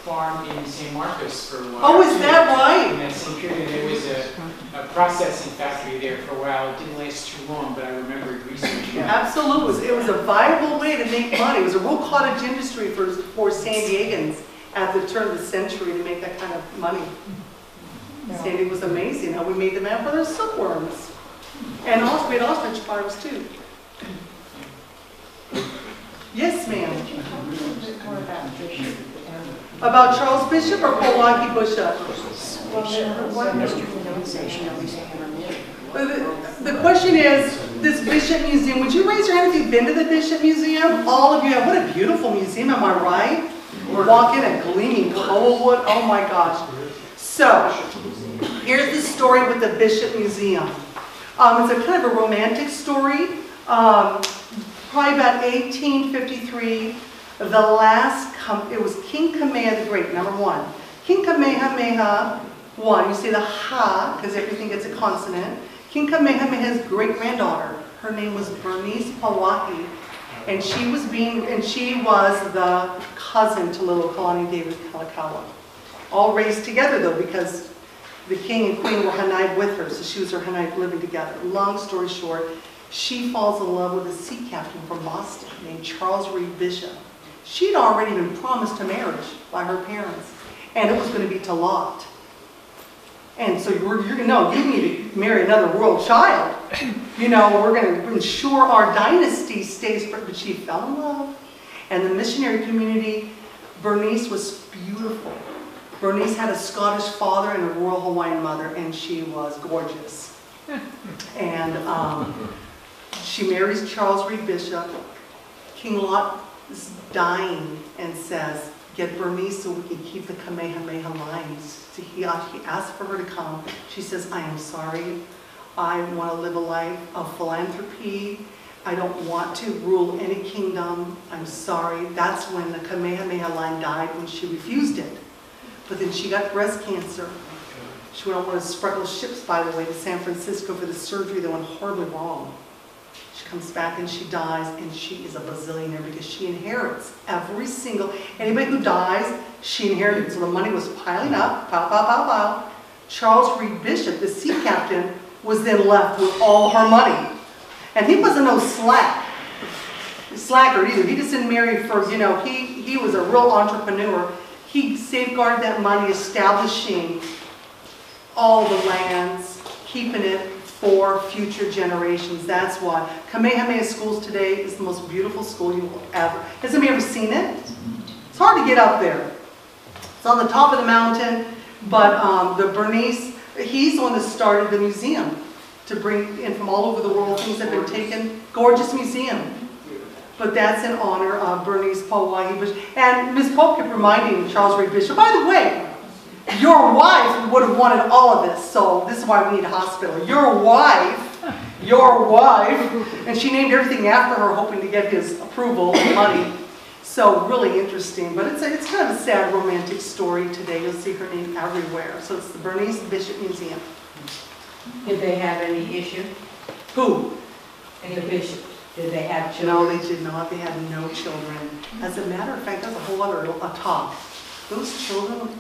farm in San Marcos for a while. Oh, is that right? In that same period, there was a processing factory there for a while. It didn't last too long, but I remember researching it. Absolutely. It was a viable way to make money. It was a real cottage industry for San Diegans at the turn of the century to make that kind of money. San Diego was amazing how we made them out for their silkworms. And also, we had ostrich farms too. Yes, ma'am. About Charles Bishop or Powaki Bishop? The question is, this Bishop Museum, would you raise your hand if you've been to the Bishop Museum? All of you have. What a beautiful museum, am I right? Walk in a gleaming coalwood, oh my gosh. So, here's the story with the Bishop Museum. It's a kind of a romantic story. Probably about 1853, it was King Kamehameha the Great, number 1. King Kamehameha I, you say the ha, because everything gets a consonant. King Kamehameha's great-granddaughter, her name was Bernice Powaki, and she was the cousin to little Kalani David Kalakaua. All raised together though, because the king and queen were Hanai with her, so she was her Hanai living together. Long story short, she falls in love with a sea captain from Boston named Charles Reed Bishop. She'd already been promised to marriage by her parents, and it was going to be to Lot. And so you need to marry another royal child. You know, we're going to ensure our dynasty stays, but she fell in love. And the missionary community, Bernice was beautiful. Bernice had a Scottish father and a royal Hawaiian mother, and she was gorgeous. And she marries Charles Reed Bishop. King Lot is dying and says, get Bernice so we can keep the Kamehameha lines. So he asked for her to come. She says, I am sorry. I want to live a life of philanthropy. I don't want to rule any kingdom. I'm sorry. That's when the Kamehameha line died, when she refused it. But then she got breast cancer. She went on one of Spreckle's ships, by the way, to San Francisco for the surgery that went horribly wrong. She comes back and she dies, and she is a bazillionaire because she inherits every single, anybody who dies, she inherited. So the money was piling up, pile, pile, pile, pile. Charles Reed Bishop, the sea captain, was then left with all her money. And he wasn't no slacker either. He just didn't marry for, you know, he was a real entrepreneur. He safeguarded that money, establishing all the lands, keeping it for future generations. That's why Kamehameha Schools today is the most beautiful school you will ever. Has anybody ever seen it? It's hard to get up there. It's on the top of the mountain, but the Bernice, he's the one that started the museum to bring in from all over the world things that have been taken. Gorgeous museum. But that's in honor of Bernice Pauahi Bush. And Ms. Pope kept reminding Charles Reed Bishop, by the way, your wife would have wanted all of this, so this is why we need a hospital. Your wife, and she named everything after her, hoping to get his approval and money. So really interesting, but it's kind of a sad romantic story today. You'll see her name everywhere. So it's the Bernice Bishop Museum. Did they have any issue? Who? In the bishop? Did they have children? No, they did not. They had no children. As a matter of fact, that's a whole other talk. Those children,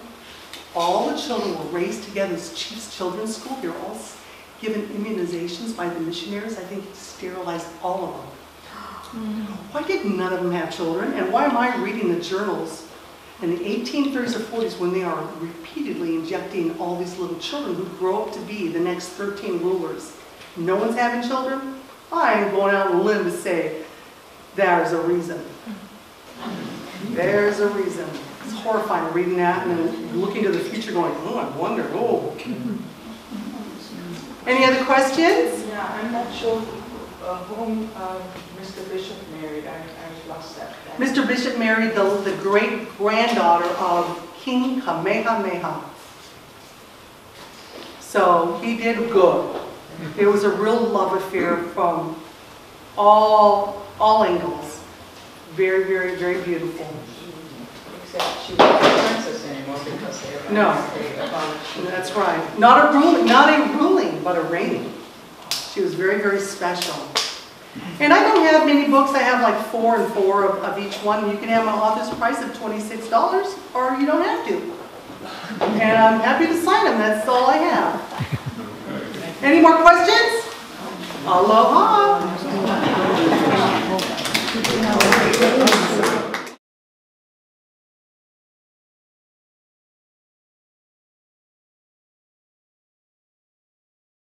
all the children were raised together. This Chief's Children's School, they're all given immunizations by the missionaries. I think he sterilized all of them. Why did none of them have children? And why am I reading the journals in the 1830s or 40s when they are repeatedly injecting all these little children who grow up to be the next 13 rulers? No one's having children? I'm going out on a limb to say there's a reason. There's a reason. It's horrifying reading that and then looking to the future going, oh, I wonder, oh. Any other questions? Yeah, I'm not sure whom Mr. Bishop married. I lost that. Mr. Bishop married the great-granddaughter of King Kamehameha. So he did good. It was a real love affair from all angles. Very, very, very beautiful. Except she wasn't a princess anymore because they No, that's right. Not a ruling, but a reigning. She was very, very special. And I don't have many books. I have like 4 and 4 of each one. You can have my author's price of $26, or you don't have to. And I'm happy to sign them. That's all I have. Any more questions? Aloha.